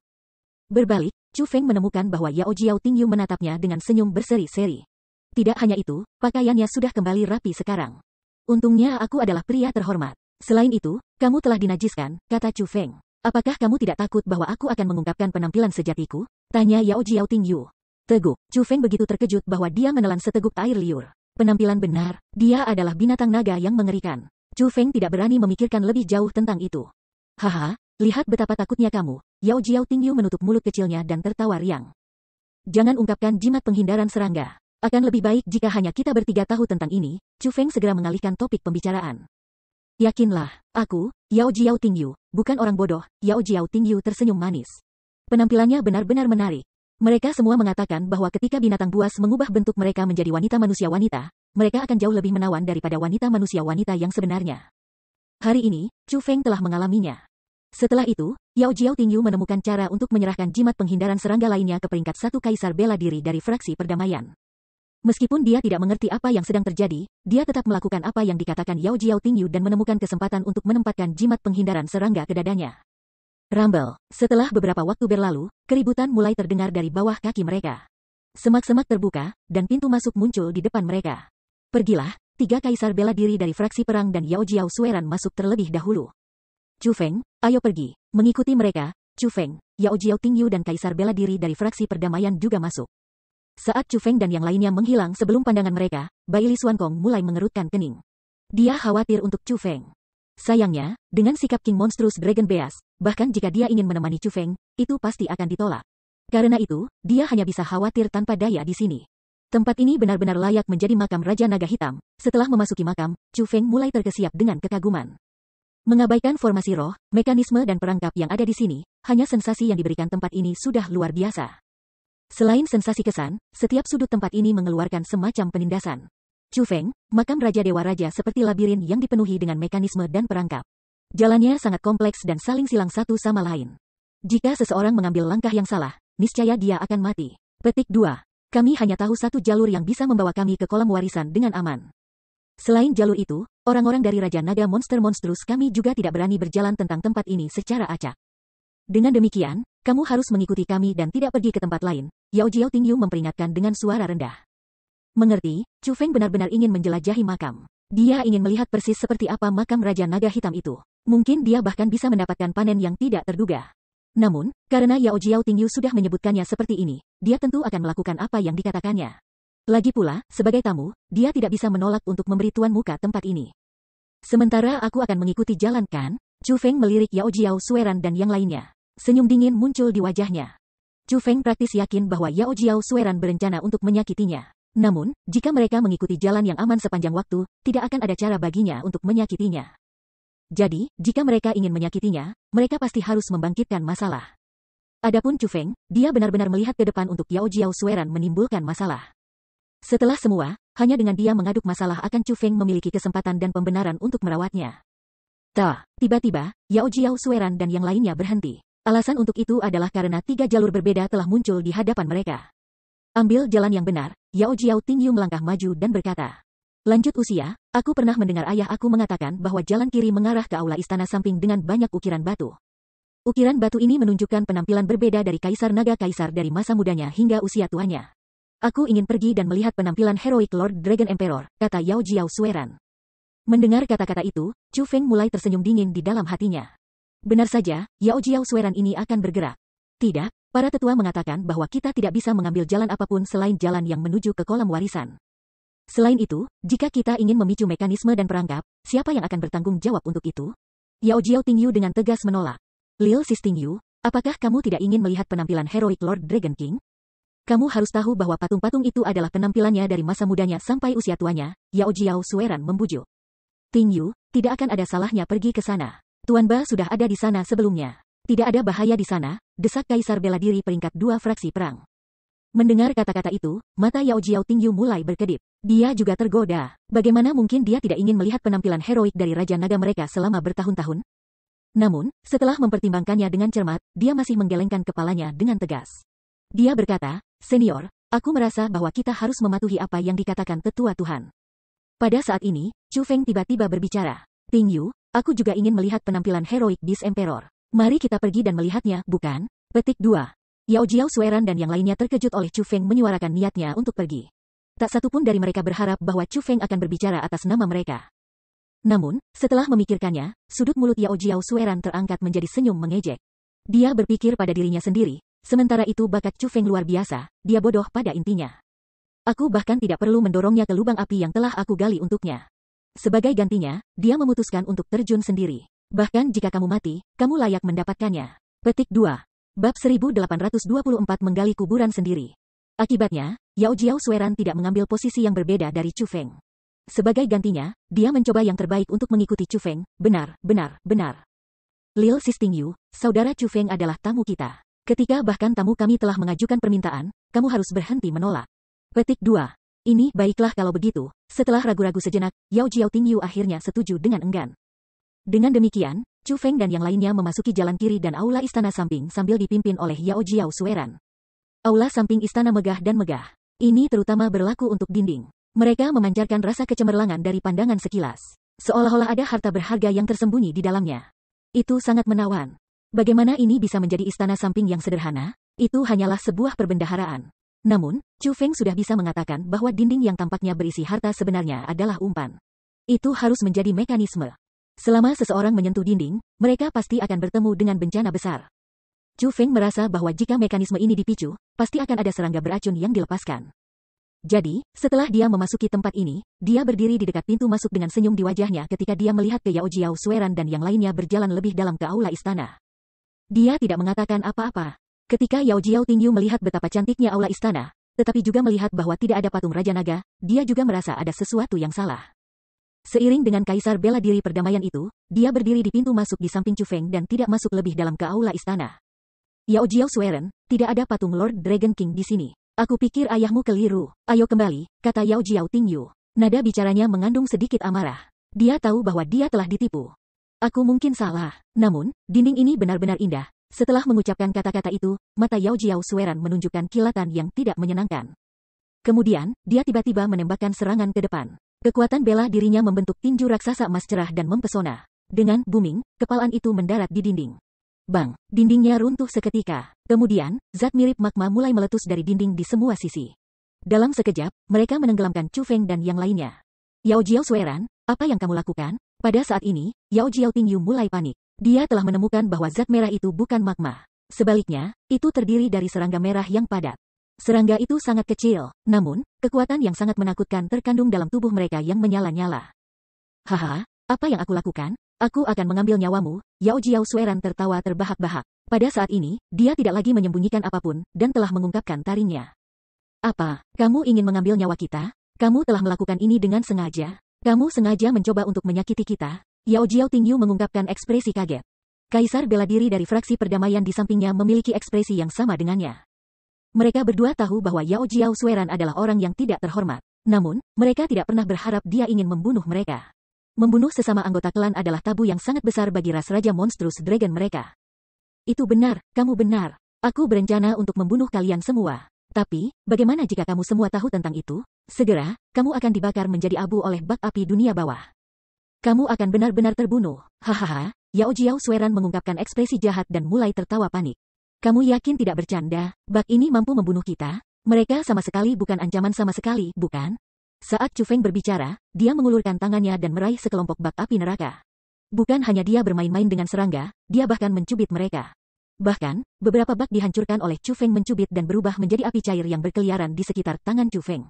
[SPEAKER 1] Berbalik, Chu Feng menemukan bahwa Yao Jiao Tingyu menatapnya dengan senyum berseri-seri. Tidak hanya itu, pakaiannya sudah kembali rapi sekarang. Untungnya aku adalah pria terhormat. Selain itu, kamu telah dinajiskan, kata Chu Feng. Apakah kamu tidak takut bahwa aku akan mengungkapkan penampilan sejatiku? Tanya Yao Jiao Tingyu. Teguk, Chu Feng begitu terkejut bahwa dia menelan seteguk air liur. Penampilan benar, dia adalah binatang naga yang mengerikan. Chu Feng tidak berani memikirkan lebih jauh tentang itu. Haha, lihat betapa takutnya kamu. Yao Jiao Tingyu menutup mulut kecilnya dan tertawa riang. Jangan ungkapkan jimat penghindaran serangga. Akan lebih baik jika hanya kita bertiga tahu tentang ini. Chu Feng segera mengalihkan topik pembicaraan. Yakinlah, aku, Yao Jiao Tingyu, bukan orang bodoh. Yao Jiao Tingyu tersenyum manis. Penampilannya benar-benar menarik. Mereka semua mengatakan bahwa ketika binatang buas mengubah bentuk mereka menjadi wanita manusia wanita, mereka akan jauh lebih menawan daripada wanita manusia wanita yang sebenarnya. Hari ini, Chu Feng telah mengalaminya. Setelah itu, Yao Jiao Tingyu menemukan cara untuk menyerahkan jimat penghindaran serangga lainnya ke peringkat 1 kaisar bela diri dari fraksi perdamaian. Meskipun dia tidak mengerti apa yang sedang terjadi, dia tetap melakukan apa yang dikatakan Yao Jiao Tingyu dan menemukan kesempatan untuk menempatkan jimat penghindaran serangga ke dadanya. Rumble. Setelah beberapa waktu berlalu, keributan mulai terdengar dari bawah kaki mereka. Semak-semak terbuka, dan pintu masuk muncul di depan mereka. Pergilah, 3 kaisar bela diri dari fraksi perang dan Yao Jiao Sueran masuk terlebih dahulu. Chu Feng, ayo pergi. Mengikuti mereka, Chu Feng, Yao Jiao Tingyu dan kaisar bela diri dari fraksi perdamaian juga masuk. Saat Chu Feng dan yang lainnya menghilang sebelum pandangan mereka, Bai Li Xuankong mulai mengerutkan kening. Dia khawatir untuk Chu Feng. Sayangnya, dengan sikap King Monstrous Dragon Beast, bahkan jika dia ingin menemani Chu Feng, itu pasti akan ditolak. Karena itu, dia hanya bisa khawatir tanpa daya di sini. Tempat ini benar-benar layak menjadi makam Raja Naga Hitam. Setelah memasuki makam, Chu Feng mulai terkesiap dengan kekaguman. Mengabaikan formasi roh, mekanisme dan perangkap yang ada di sini, hanya sensasi yang diberikan tempat ini sudah luar biasa. Selain sensasi kesan, setiap sudut tempat ini mengeluarkan semacam penindasan. Chu Feng, makam Raja Dewa Raja seperti labirin yang dipenuhi dengan mekanisme dan perangkap. Jalannya sangat kompleks dan saling silang satu sama lain. Jika seseorang mengambil langkah yang salah, niscaya dia akan mati. Petik 2. Kami hanya tahu satu jalur yang bisa membawa kami ke kolam warisan dengan aman. Selain jalur itu, orang-orang dari Raja Naga Monster Monstrous kami juga tidak berani berjalan tentang tempat ini secara acak. Dengan demikian, kamu harus mengikuti kami dan tidak pergi ke tempat lain, Yao Jiao Tingyu memperingatkan dengan suara rendah. Mengerti, Chu Feng benar-benar ingin menjelajahi makam. Dia ingin melihat persis seperti apa makam Raja Naga Hitam itu. Mungkin dia bahkan bisa mendapatkan panen yang tidak terduga. Namun, karena Yao Jiao Tingyu sudah menyebutkannya seperti ini, dia tentu akan melakukan apa yang dikatakannya. Lagi pula, sebagai tamu, dia tidak bisa menolak untuk memberi tuan muka tempat ini. Sementara aku akan mengikuti jalan kan? Chu Feng melirik Yao Jiao Sueran dan yang lainnya. Senyum dingin muncul di wajahnya. Chu Feng praktis yakin bahwa Yao Jiao Sueran berencana untuk menyakitinya. Namun, jika mereka mengikuti jalan yang aman sepanjang waktu, tidak akan ada cara baginya untuk menyakitinya. Jadi, jika mereka ingin menyakitinya, mereka pasti harus membangkitkan masalah. Adapun Chu Feng, dia benar-benar melihat ke depan untuk Yao Jiao Sueran menimbulkan masalah. Setelah semua, hanya dengan dia mengaduk masalah akan Chu Feng memiliki kesempatan dan pembenaran untuk merawatnya. Tiba-tiba, Yao Jiao Sueran dan yang lainnya berhenti. Alasan untuk itu adalah karena 3 jalur berbeda telah muncul di hadapan mereka. Ambil jalan yang benar, Yao Jiao Tingyu melangkah maju dan berkata. Lanjut usia, aku pernah mendengar ayah aku mengatakan bahwa jalan kiri mengarah ke aula istana samping dengan banyak ukiran batu. Ukiran batu ini menunjukkan penampilan berbeda dari Kaisar Naga Kaisar dari masa mudanya hingga usia tuanya. Aku ingin pergi dan melihat penampilan heroik Lord Dragon Emperor, kata Yao Jiao Sueran. Mendengar kata-kata itu, Chu Feng mulai tersenyum dingin di dalam hatinya. Benar saja, Yao Jiao Sueran ini akan bergerak. Tidak, para tetua mengatakan bahwa kita tidak bisa mengambil jalan apapun selain jalan yang menuju ke kolam warisan. Selain itu, jika kita ingin memicu mekanisme dan perangkap, siapa yang akan bertanggung jawab untuk itu? Yao Jiao Tingyu dengan tegas menolak. Lil Sis Tingyu, apakah kamu tidak ingin melihat penampilan heroik Lord Dragon King? Kamu harus tahu bahwa patung-patung itu adalah penampilannya dari masa mudanya sampai usia tuanya, Yao Jiao Sueran membujuk. Tingyu, tidak akan ada salahnya pergi ke sana. Tuan Ba sudah ada di sana sebelumnya. Tidak ada bahaya di sana, desak Kaisar bela diri peringkat 2 fraksi perang. Mendengar kata-kata itu, mata Yao Jiao Tingyu mulai berkedip. Dia juga tergoda. Bagaimana mungkin dia tidak ingin melihat penampilan heroik dari Raja Naga mereka selama bertahun-tahun? Namun, setelah mempertimbangkannya dengan cermat, dia masih menggelengkan kepalanya dengan tegas. Dia berkata, Senior, aku merasa bahwa kita harus mematuhi apa yang dikatakan tetua Tuhan. Pada saat ini, Chu Feng tiba-tiba berbicara. Tingyu, aku juga ingin melihat penampilan heroik Beast Emperor. Mari kita pergi dan melihatnya, bukan? Petik 2. Yao Jiao Sueran dan yang lainnya terkejut oleh Chu Feng menyuarakan niatnya untuk pergi. Tak satu pun dari mereka berharap bahwa Chu Feng akan berbicara atas nama mereka. Namun, setelah memikirkannya, sudut mulut Yao Jiao Sueran terangkat menjadi senyum mengejek. Dia berpikir pada dirinya sendiri, sementara itu bakat Chu Feng luar biasa, dia bodoh pada intinya. Aku bahkan tidak perlu mendorongnya ke lubang api yang telah aku gali untuknya. Sebagai gantinya, dia memutuskan untuk terjun sendiri. Bahkan jika kamu mati, kamu layak mendapatkannya. Petik 2. Bab 1824 menggali kuburan sendiri. Akibatnya, Yao Jiao Sueran tidak mengambil posisi yang berbeda dari Chu Feng. Sebagai gantinya, dia mencoba yang terbaik untuk mengikuti Chu Feng. Benar. Lil Sis Tingyu, saudara Chu Feng adalah tamu kita. Ketika bahkan tamu kami telah mengajukan permintaan, kamu harus berhenti menolak. Petik 2. Ini baiklah kalau begitu. Setelah ragu-ragu sejenak, Yao Jiao Tingyu akhirnya setuju dengan enggan. Dengan demikian, Chu Feng dan yang lainnya memasuki jalan kiri dan aula istana samping sambil dipimpin oleh Yao Jiao Sueran. Aula samping istana megah dan megah. Ini terutama berlaku untuk dinding. Mereka memancarkan rasa kecemerlangan dari pandangan sekilas. Seolah-olah ada harta berharga yang tersembunyi di dalamnya. Itu sangat menawan. Bagaimana ini bisa menjadi istana samping yang sederhana? Itu hanyalah sebuah perbendaharaan. Namun, Chu Feng sudah bisa mengatakan bahwa dinding yang tampaknya berisi harta sebenarnya adalah umpan. Itu harus menjadi mekanisme. Selama seseorang menyentuh dinding, mereka pasti akan bertemu dengan bencana besar. Chu Feng merasa bahwa jika mekanisme ini dipicu, pasti akan ada serangga beracun yang dilepaskan. Jadi, setelah dia memasuki tempat ini, dia berdiri di dekat pintu masuk dengan senyum di wajahnya ketika dia melihat ke Yao Jiao Sueran dan yang lainnya berjalan lebih dalam ke aula istana. Dia tidak mengatakan apa-apa. Ketika Yao Jiao Tingyu melihat betapa cantiknya aula istana, tetapi juga melihat bahwa tidak ada patung Raja Naga, dia juga merasa ada sesuatu yang salah. Seiring dengan Kaisar bela diri perdamaian itu, dia berdiri di pintu masuk di samping Chu Feng dan tidak masuk lebih dalam ke aula istana. Yao Jiao Sueran, tidak ada patung Lord Dragon King di sini. Aku pikir ayahmu keliru. Ayo kembali, kata Yao Jiao Tingyu. Nada bicaranya mengandung sedikit amarah. Dia tahu bahwa dia telah ditipu. Aku mungkin salah. Namun, dinding ini benar-benar indah. Setelah mengucapkan kata-kata itu, mata Yao Jiao Sueran menunjukkan kilatan yang tidak menyenangkan. Kemudian, dia tiba-tiba menembakkan serangan ke depan. Kekuatan bela dirinya membentuk tinju raksasa emas cerah dan mempesona. Dengan booming, kepalaan itu mendarat di dinding. Bang, dindingnya runtuh seketika. Kemudian, zat mirip magma mulai meletus dari dinding di semua sisi. Dalam sekejap, mereka menenggelamkan Chu Feng dan yang lainnya. Yao Jiao Sueran, apa yang kamu lakukan? Pada saat ini, Yao Jiao Tingyu mulai panik. Dia telah menemukan bahwa zat merah itu bukan magma. Sebaliknya, itu terdiri dari serangga merah yang padat. Serangga itu sangat kecil, namun, kekuatan yang sangat menakutkan terkandung dalam tubuh mereka yang menyala-nyala. Haha, apa yang aku lakukan? Aku akan mengambil nyawamu, Yao Jiao Sueran tertawa terbahak-bahak. Pada saat ini, dia tidak lagi menyembunyikan apapun, dan telah mengungkapkan taringnya. Apa, kamu ingin mengambil nyawa kita? Kamu telah melakukan ini dengan sengaja. Kamu sengaja mencoba untuk menyakiti kita. Yao Jiao Tingyu mengungkapkan ekspresi kaget. Kaisar bela diri dari fraksi perdamaian di sampingnya memiliki ekspresi yang sama dengannya. Mereka berdua tahu bahwa Yao Jiao Sueran adalah orang yang tidak terhormat. Namun, mereka tidak pernah berharap dia ingin membunuh mereka. Membunuh sesama anggota klan adalah tabu yang sangat besar bagi ras Raja Monstrous Dragon mereka. Itu benar, kamu benar. Aku berencana untuk membunuh kalian semua. Tapi, bagaimana jika kamu semua tahu tentang itu? Segera, kamu akan dibakar menjadi abu oleh bak api dunia bawah. Kamu akan benar-benar terbunuh. Hahaha, Yao Jiao Sueran mengungkapkan ekspresi jahat dan mulai tertawa panik. Kamu yakin tidak bercanda? Bak ini mampu membunuh kita? Mereka sama sekali bukan ancaman sama sekali, bukan? Saat Chu Feng berbicara, dia mengulurkan tangannya dan meraih sekelompok bak api neraka. Bukan hanya dia bermain-main dengan serangga, dia bahkan mencubit mereka. Bahkan, beberapa bak dihancurkan oleh Chu Feng mencubit dan berubah menjadi api cair yang berkeliaran di sekitar tangan Chu Feng.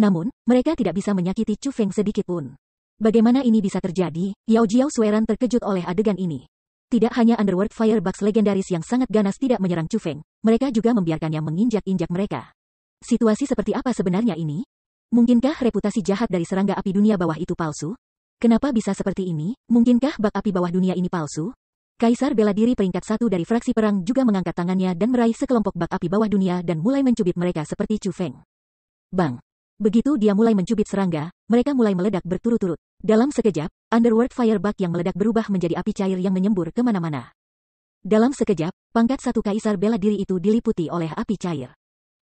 [SPEAKER 1] Namun, mereka tidak bisa menyakiti Chu Feng sedikit pun. Bagaimana ini bisa terjadi? Yao Jiao Sueran terkejut oleh adegan ini. Tidak hanya Underworld Firebugs legendaris yang sangat ganas tidak menyerang Chu Feng, mereka juga membiarkannya menginjak-injak mereka. Situasi seperti apa sebenarnya ini? Mungkinkah reputasi jahat dari serangga api dunia bawah itu palsu? Kenapa bisa seperti ini? Mungkinkah bak api bawah dunia ini palsu? Kaisar bela diri peringkat 1 dari fraksi perang juga mengangkat tangannya dan meraih sekelompok bak api bawah dunia dan mulai mencubit mereka seperti Chu Feng. Bang! Begitu dia mulai mencubit serangga, mereka mulai meledak berturut-turut. Dalam sekejap, Underworld Firebug yang meledak berubah menjadi api cair yang menyembur kemana-mana. Dalam sekejap, pangkat 1 kaisar bela diri itu diliputi oleh api cair.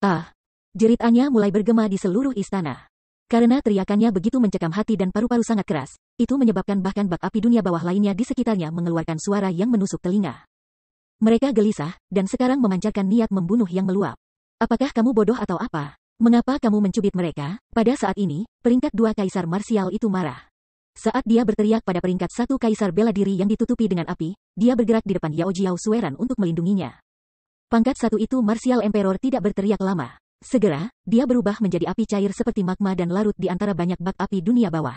[SPEAKER 1] Ah! Jeritannya mulai bergema di seluruh istana. Karena teriakannya begitu mencekam hati dan paru-paru sangat keras, itu menyebabkan bahkan bak api dunia bawah lainnya di sekitarnya mengeluarkan suara yang menusuk telinga. Mereka gelisah, dan sekarang memancarkan niat membunuh yang meluap. Apakah kamu bodoh atau apa? Mengapa kamu mencubit mereka? Pada saat ini, peringkat 2 kaisar marsial itu marah. Saat dia berteriak pada peringkat 1 kaisar bela diri yang ditutupi dengan api, dia bergerak di depan Yao Jiao Sueran untuk melindunginya. Pangkat 1 itu Martial Emperor tidak berteriak lama. Segera, dia berubah menjadi api cair seperti magma dan larut di antara banyak bak api dunia bawah.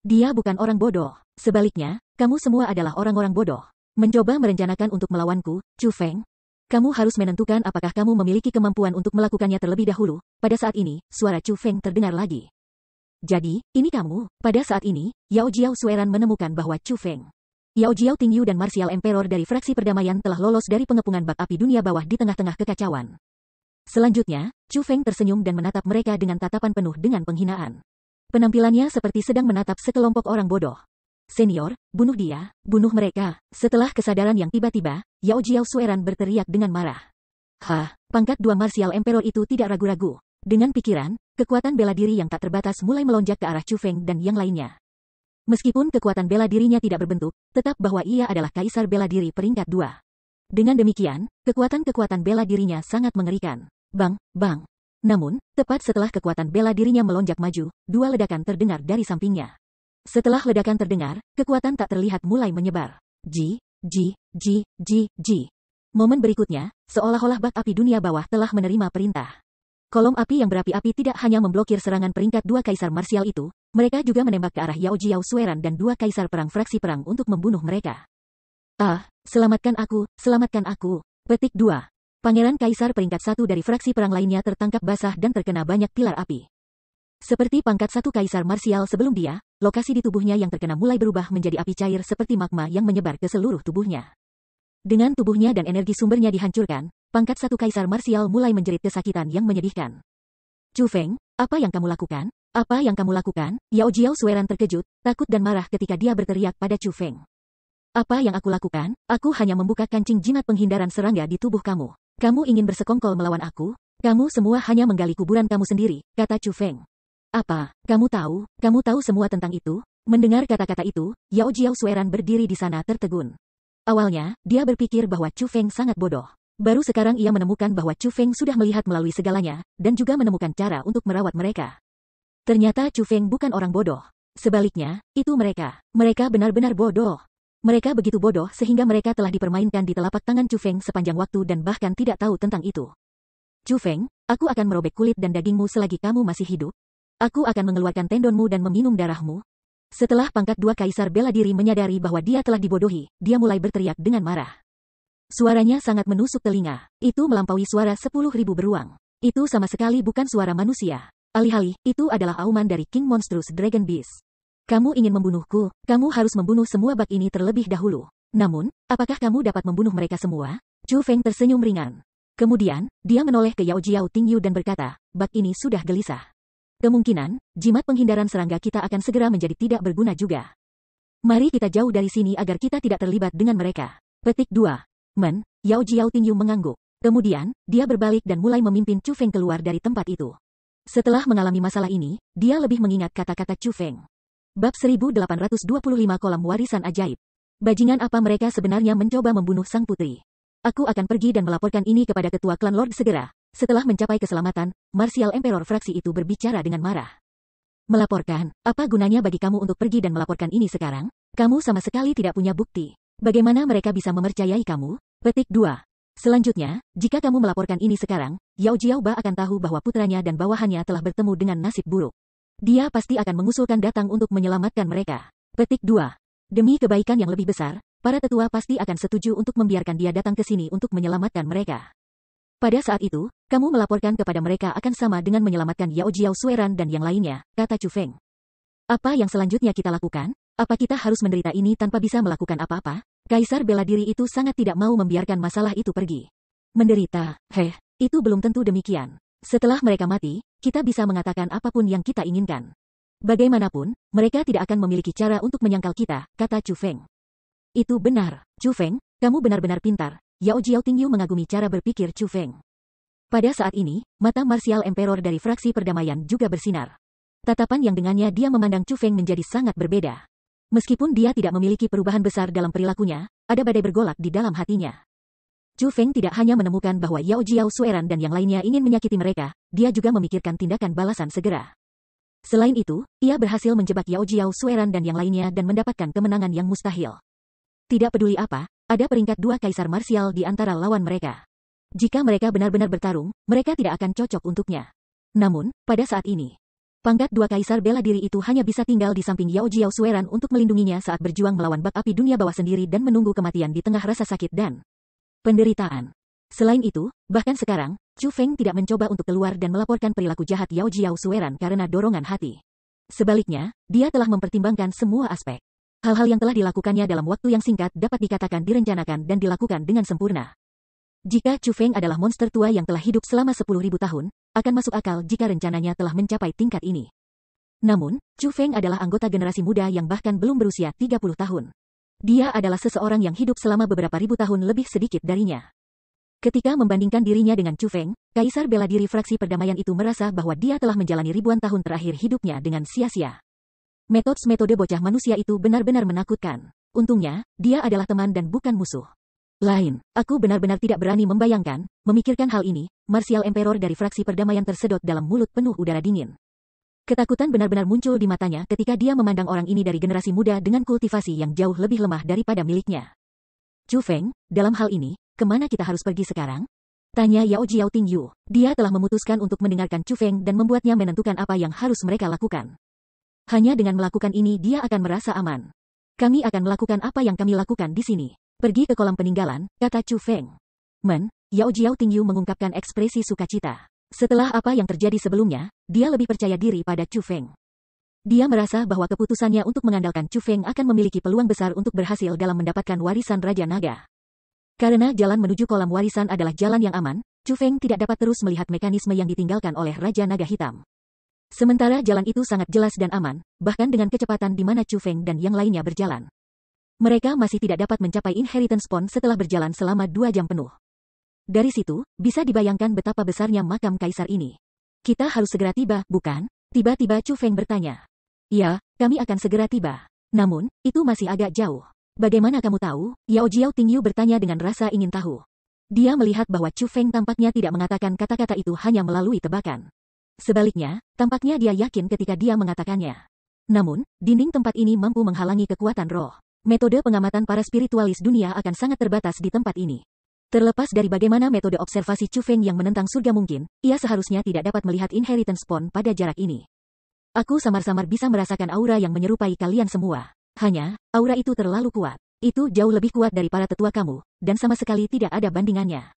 [SPEAKER 1] Dia bukan orang bodoh. Sebaliknya, kamu semua adalah orang-orang bodoh. Mencoba merencanakan untuk melawanku, Chu Feng? Kamu harus menentukan apakah kamu memiliki kemampuan untuk melakukannya terlebih dahulu. Pada saat ini, suara Chu Feng terdengar lagi. Jadi, ini kamu. Pada saat ini, Yao Jiao Sueran menemukan bahwa Chu Feng, Yao Jiao Tingyu dan Martial Emperor dari fraksi perdamaian telah lolos dari pengepungan bak api dunia bawah di tengah-tengah kekacauan. Selanjutnya, Chu Feng tersenyum dan menatap mereka dengan tatapan penuh dengan penghinaan. Penampilannya seperti sedang menatap sekelompok orang bodoh. Senior, bunuh dia, bunuh mereka. Setelah kesadaran yang tiba-tiba, Yao Jiao Sueran berteriak dengan marah. Hah, pangkat 2 Martial Emperor itu tidak ragu-ragu. Dengan pikiran, kekuatan bela diri yang tak terbatas mulai melonjak ke arah Chu Feng dan yang lainnya. Meskipun kekuatan bela dirinya tidak berbentuk, tetap bahwa ia adalah kaisar bela diri peringkat 2. Dengan demikian, kekuatan-kekuatan bela dirinya sangat mengerikan. Bang, bang. Namun, tepat setelah kekuatan bela dirinya melonjak maju, 2 ledakan terdengar dari sampingnya. Setelah ledakan terdengar, kekuatan tak terlihat mulai menyebar. Ji. Momen berikutnya, seolah-olah bak api dunia bawah telah menerima perintah. Kolom api yang berapi-api tidak hanya memblokir serangan peringkat 2 kaisar marsial itu, mereka juga menembak ke arah Yao Jiao Sueran dan 2 kaisar perang fraksi perang untuk membunuh mereka. Ah, selamatkan aku, selamatkan aku. Petik 2. Pangeran Kaisar peringkat 1 dari fraksi perang lainnya tertangkap basah dan terkena banyak pilar api. Seperti pangkat 1 kaisar marsial sebelum dia, lokasi di tubuhnya yang terkena mulai berubah menjadi api cair seperti magma yang menyebar ke seluruh tubuhnya. Dengan tubuhnya dan energi sumbernya dihancurkan, pangkat 1 kaisar marsial mulai menjerit kesakitan yang menyedihkan. Chu Feng, apa yang kamu lakukan? Apa yang kamu lakukan? Yao Jiao Sueran terkejut, takut dan marah ketika dia berteriak pada Chu Feng. Apa yang aku lakukan? Aku hanya membuka kancing jimat penghindaran serangga di tubuh kamu. Kamu ingin bersekongkol melawan aku? Kamu semua hanya menggali kuburan kamu sendiri, kata Chu Feng. Apa? Kamu tahu semua tentang itu? Mendengar kata-kata itu, Yao Jiao Sueran berdiri di sana tertegun. Awalnya, dia berpikir bahwa Chu Feng sangat bodoh. Baru sekarang ia menemukan bahwa Chu Feng sudah melihat melalui segalanya, dan juga menemukan cara untuk merawat mereka. Ternyata Chu Feng bukan orang bodoh. Sebaliknya, itu mereka. Mereka benar-benar bodoh. Mereka begitu bodoh sehingga mereka telah dipermainkan di telapak tangan Chu Feng sepanjang waktu dan bahkan tidak tahu tentang itu. Chu Feng, aku akan merobek kulit dan dagingmu selagi kamu masih hidup. Aku akan mengeluarkan tendonmu dan meminum darahmu. Setelah pangkat dua kaisar bela diri menyadari bahwa dia telah dibodohi, dia mulai berteriak dengan marah. Suaranya sangat menusuk telinga. Itu melampaui suara 10.000 beruang. Itu sama sekali bukan suara manusia. Alih-alih, itu adalah auman dari King Monstrous Dragon Beast. Kamu ingin membunuhku, kamu harus membunuh semua bak ini terlebih dahulu. Namun, apakah kamu dapat membunuh mereka semua? Chu Feng tersenyum ringan. Kemudian, dia menoleh ke Yao Jiao Tingyu dan berkata, bak ini sudah gelisah. Kemungkinan, jimat penghindaran serangga kita akan segera menjadi tidak berguna juga. Mari kita jauh dari sini agar kita tidak terlibat dengan mereka. Petik 2. Yao Jiao Tingyu mengangguk. Kemudian, dia berbalik dan mulai memimpin Chu Feng keluar dari tempat itu. Setelah mengalami masalah ini, dia lebih mengingat kata-kata Chu Feng. Bab 1825 Kolam Warisan Ajaib. Bajingan apa mereka sebenarnya mencoba membunuh sang putri? Aku akan pergi dan melaporkan ini kepada ketua klan Lord segera. Setelah mencapai keselamatan, Martial Emperor fraksi itu berbicara dengan marah. Melaporkan, apa gunanya bagi kamu untuk pergi dan melaporkan ini sekarang? Kamu sama sekali tidak punya bukti. Bagaimana mereka bisa mempercayai kamu? Petik 2. Selanjutnya, jika kamu melaporkan ini sekarang, Yao Jiaoba akan tahu bahwa putranya dan bawahannya telah bertemu dengan nasib buruk. Dia pasti akan mengusulkan datang untuk menyelamatkan mereka. Petik 2. Demi kebaikan yang lebih besar, para tetua pasti akan setuju untuk membiarkan dia datang ke sini untuk menyelamatkan mereka. Pada saat itu, kamu melaporkan kepada mereka akan sama dengan menyelamatkan Yao Jiao Sueran dan yang lainnya, kata Chu Feng. Apa yang selanjutnya kita lakukan? Apa kita harus menderita ini tanpa bisa melakukan apa-apa? Kaisar bela diri itu sangat tidak mau membiarkan masalah itu pergi. Menderita, itu belum tentu demikian. Setelah mereka mati, kita bisa mengatakan apapun yang kita inginkan. Bagaimanapun, mereka tidak akan memiliki cara untuk menyangkal kita, kata Chu Feng. Itu benar, Chu Feng, kamu benar-benar pintar. Yao Jiao Tingyu mengagumi cara berpikir Chu Feng. Pada saat ini, mata Martial Emperor dari fraksi perdamaian juga bersinar. Tatapan yang dengannya dia memandang Chu Feng menjadi sangat berbeda. Meskipun dia tidak memiliki perubahan besar dalam perilakunya, ada badai bergolak di dalam hatinya. Chu Feng tidak hanya menemukan bahwa Yao Jiao Sueran dan yang lainnya ingin menyakiti mereka, dia juga memikirkan tindakan balasan segera. Selain itu, ia berhasil menjebak Yao Jiao Sueran dan yang lainnya dan mendapatkan kemenangan yang mustahil. Tidak peduli apa, ada peringkat 2 kaisar marsial di antara lawan mereka. Jika mereka benar-benar bertarung, mereka tidak akan cocok untuknya. Namun, pada saat ini, pangkat 2 kaisar bela diri itu hanya bisa tinggal di samping Yao Jiao Sueran untuk melindunginya saat berjuang melawan bak api dunia bawah sendiri dan menunggu kematian di tengah rasa sakit dan penderitaan. Selain itu, bahkan sekarang, Chu Feng tidak mencoba untuk keluar dan melaporkan perilaku jahat Yao Jiao Sueran karena dorongan hati. Sebaliknya, dia telah mempertimbangkan semua aspek. Hal-hal yang telah dilakukannya dalam waktu yang singkat dapat dikatakan direncanakan dan dilakukan dengan sempurna. Jika Chu Feng adalah monster tua yang telah hidup selama 10.000 tahun, akan masuk akal jika rencananya telah mencapai tingkat ini. Namun, Chu Feng adalah anggota generasi muda yang bahkan belum berusia 30 tahun. Dia adalah seseorang yang hidup selama beberapa ribu tahun lebih sedikit darinya. Ketika membandingkan dirinya dengan Chu Feng, kaisar bela diri fraksi perdamaian itu merasa bahwa dia telah menjalani ribuan tahun terakhir hidupnya dengan sia-sia. Metode bocah manusia itu benar-benar menakutkan. Untungnya, dia adalah teman dan bukan musuh. Aku benar-benar tidak berani membayangkan, memikirkan hal ini. Martial Emperor dari fraksi perdamaian tersedot dalam mulut penuh udara dingin. Ketakutan benar-benar muncul di matanya ketika dia memandang orang ini dari generasi muda dengan kultivasi yang jauh lebih lemah daripada miliknya. Chu Feng, dalam hal ini, kemana kita harus pergi sekarang? Tanya Yao Jiao Tingyu. Dia telah memutuskan untuk mendengarkan Chu Feng dan membuatnya menentukan apa yang harus mereka lakukan. Hanya dengan melakukan ini dia akan merasa aman. Kami akan melakukan apa yang kami lakukan di sini. Pergi ke kolam peninggalan, kata Chu Feng. Yao Jiao Tingyu mengungkapkan ekspresi sukacita. Setelah apa yang terjadi sebelumnya, dia lebih percaya diri pada Chu Feng. Dia merasa bahwa keputusannya untuk mengandalkan Chu Feng akan memiliki peluang besar untuk berhasil dalam mendapatkan warisan Raja Naga. Karena jalan menuju kolam warisan adalah jalan yang aman, Chu Feng tidak dapat terus melihat mekanisme yang ditinggalkan oleh Raja Naga Hitam. Sementara jalan itu sangat jelas dan aman, bahkan dengan kecepatan di mana Chu Feng dan yang lainnya berjalan. Mereka masih tidak dapat mencapai inheritance pond setelah berjalan selama 2 jam penuh. Dari situ, bisa dibayangkan betapa besarnya makam kaisar ini. Kita harus segera tiba, bukan? Tiba-tiba Chu Feng bertanya. Ya, kami akan segera tiba. Namun, itu masih agak jauh. Bagaimana kamu tahu? Yao Jiao Tingyu bertanya dengan rasa ingin tahu. Dia melihat bahwa Chu Feng tampaknya tidak mengatakan kata-kata itu hanya melalui tebakan. Sebaliknya, tampaknya dia yakin ketika dia mengatakannya. Namun, dinding tempat ini mampu menghalangi kekuatan roh. Metode pengamatan para spiritualis dunia akan sangat terbatas di tempat ini. Terlepas dari bagaimana metode observasi Chu Feng yang menentang surga mungkin, ia seharusnya tidak dapat melihat inheritance pond pada jarak ini. Aku samar-samar bisa merasakan aura yang menyerupai kalian semua. Hanya, aura itu terlalu kuat. Itu jauh lebih kuat dari para tetua kamu, dan sama sekali tidak ada bandingannya.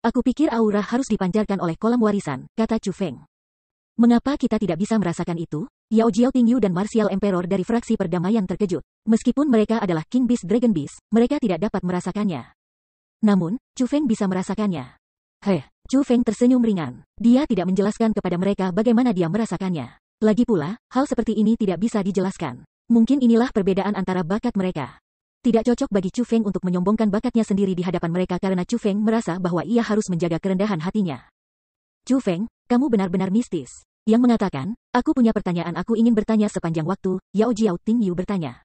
[SPEAKER 1] Aku pikir aura harus dipancarkan oleh kolam warisan, kata Chu Feng. Mengapa kita tidak bisa merasakan itu? Yao Jiao Tingyu dan Martial Emperor dari fraksi perdamaian terkejut. Meskipun mereka adalah King Beast Dragon Beast, mereka tidak dapat merasakannya. Namun, Chu Feng bisa merasakannya. Chu Feng tersenyum ringan. Dia tidak menjelaskan kepada mereka bagaimana dia merasakannya. Lagi pula, hal seperti ini tidak bisa dijelaskan. Mungkin inilah perbedaan antara bakat mereka. Tidak cocok bagi Chu Feng untuk menyombongkan bakatnya sendiri di hadapan mereka karena Chu Feng merasa bahwa ia harus menjaga kerendahan hatinya. Chu Feng, kamu benar-benar mistis. Yang mengatakan, aku punya pertanyaan, aku ingin bertanya sepanjang waktu, Yao Jiao Tingyu bertanya.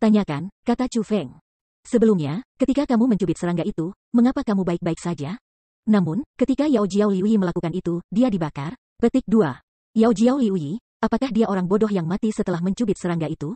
[SPEAKER 1] Tanyakan, kata Chu Feng. Sebelumnya, ketika kamu mencubit serangga itu, mengapa kamu baik-baik saja? Namun, ketika Yao Jiao Liuyi melakukan itu, dia dibakar. Petik 2. Yao Jiao Liuyi, apakah dia orang bodoh yang mati setelah mencubit serangga itu?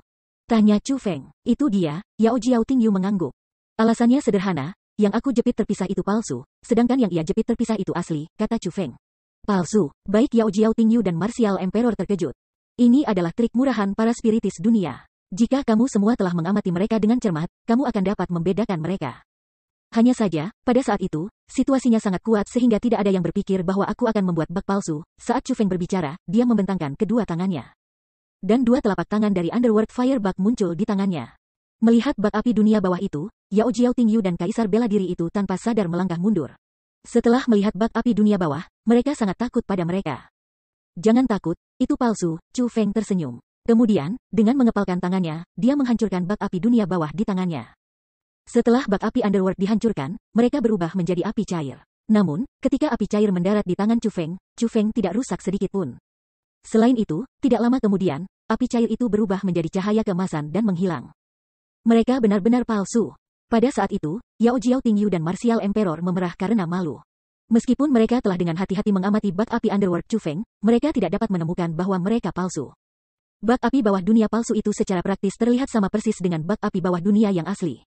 [SPEAKER 1] Tanya Chu Feng. Itu dia, Yao Jiao Tingyu mengangguk. Alasannya sederhana, yang aku jepit terpisah itu palsu, sedangkan yang ia jepit terpisah itu asli, kata Chu Feng. Palsu, baik Yao Jiao Tingyu dan Martial Emperor terkejut. Ini adalah trik murahan para spiritis dunia. Jika kamu semua telah mengamati mereka dengan cermat, kamu akan dapat membedakan mereka. Hanya saja, pada saat itu, situasinya sangat kuat sehingga tidak ada yang berpikir bahwa aku akan membuat bak palsu. Saat Chu Feng berbicara, dia membentangkan kedua tangannya. Dan dua telapak tangan dari Underworld Fire Bak muncul di tangannya. Melihat bak api dunia bawah itu, Yao Jiao Tingyu dan Kaisar Bela Diri itu tanpa sadar melangkah mundur. Setelah melihat bak api dunia bawah, mereka sangat takut pada mereka. Jangan takut, itu palsu, Chu Feng tersenyum. Kemudian, dengan mengepalkan tangannya, dia menghancurkan bak api dunia bawah di tangannya. Setelah bak api Underworld dihancurkan, mereka berubah menjadi api cair. Namun, ketika api cair mendarat di tangan Chu Feng tidak rusak sedikit pun. Selain itu, tidak lama kemudian, api cair itu berubah menjadi cahaya keemasan dan menghilang. Mereka benar-benar palsu. Pada saat itu, Yao Jiao Tingyu dan Martial Emperor memerah karena malu. Meskipun mereka telah dengan hati-hati mengamati bak api Underworld Chu Feng, mereka tidak dapat menemukan bahwa mereka palsu. Bak api bawah dunia palsu itu secara praktis terlihat sama persis dengan bak api bawah dunia yang asli.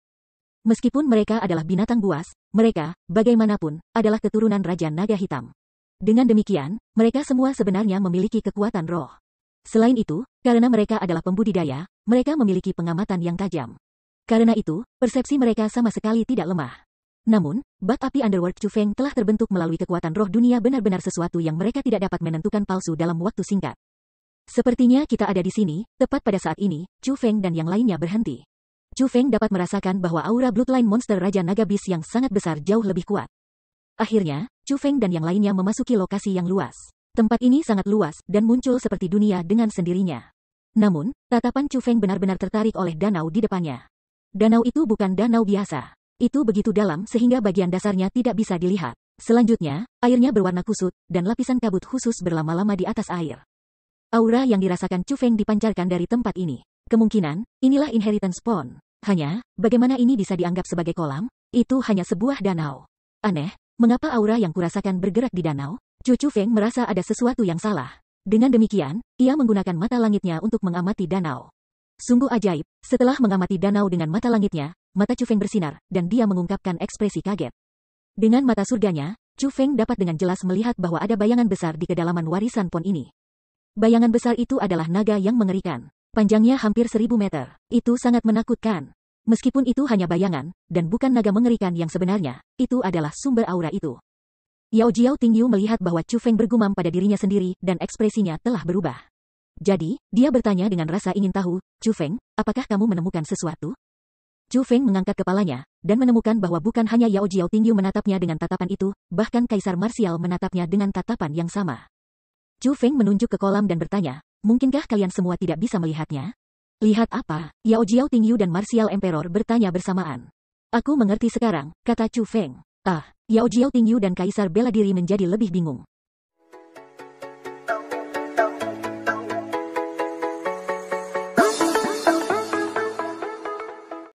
[SPEAKER 1] Meskipun mereka adalah binatang buas, mereka, bagaimanapun, adalah keturunan Raja Naga Hitam. Dengan demikian, mereka semua sebenarnya memiliki kekuatan roh. Selain itu, karena mereka adalah pembudidaya, mereka memiliki pengamatan yang tajam. Karena itu, persepsi mereka sama sekali tidak lemah. Namun, bak api Underworld Chu Feng telah terbentuk melalui kekuatan roh dunia benar-benar sesuatu yang mereka tidak dapat menentukan palsu dalam waktu singkat. Sepertinya kita ada di sini, tepat pada saat ini, Chu Feng dan yang lainnya berhenti. Chu Feng dapat merasakan bahwa aura Bloodline Monster Raja Naga Beast yang sangat besar jauh lebih kuat. Akhirnya, Chu Feng dan yang lainnya memasuki lokasi yang luas. Tempat ini sangat luas dan muncul seperti dunia dengan sendirinya. Namun, tatapan Chu Feng benar-benar tertarik oleh danau di depannya. Danau itu bukan danau biasa. Itu begitu dalam sehingga bagian dasarnya tidak bisa dilihat. Selanjutnya, airnya berwarna kusut, dan lapisan kabut khusus berlama-lama di atas air. Aura yang dirasakan Chu Feng dipancarkan dari tempat ini. Kemungkinan, inilah inheritance pond. Hanya, bagaimana ini bisa dianggap sebagai kolam? Itu hanya sebuah danau. Aneh, mengapa aura yang kurasakan bergerak di danau? Chu Feng merasa ada sesuatu yang salah. Dengan demikian, ia menggunakan mata langitnya untuk mengamati danau. Sungguh ajaib, setelah mengamati danau dengan mata langitnya, mata Chu Feng bersinar, dan dia mengungkapkan ekspresi kaget. Dengan mata surganya, Chu Feng dapat dengan jelas melihat bahwa ada bayangan besar di kedalaman warisan pond ini. Bayangan besar itu adalah naga yang mengerikan. Panjangnya hampir 1000 meter. Itu sangat menakutkan. Meskipun itu hanya bayangan, dan bukan naga mengerikan yang sebenarnya, itu adalah sumber aura itu. Yao Jiao Tingyu melihat bahwa Chu Feng bergumam pada dirinya sendiri, dan ekspresinya telah berubah. Jadi, dia bertanya dengan rasa ingin tahu, Chu Feng, apakah kamu menemukan sesuatu? Chu Feng mengangkat kepalanya, dan menemukan bahwa bukan hanya Yao Jiao Tingyu menatapnya dengan tatapan itu, bahkan Kaisar Martial menatapnya dengan tatapan yang sama. Chu Feng menunjuk ke kolam dan bertanya, mungkinkah kalian semua tidak bisa melihatnya? Lihat apa? Yao Jiao Tingyu dan Martial Emperor bertanya bersamaan. Aku mengerti sekarang, kata Chu Feng. Yao Jiao Tingyu dan Kaisar Bela Diri menjadi lebih bingung.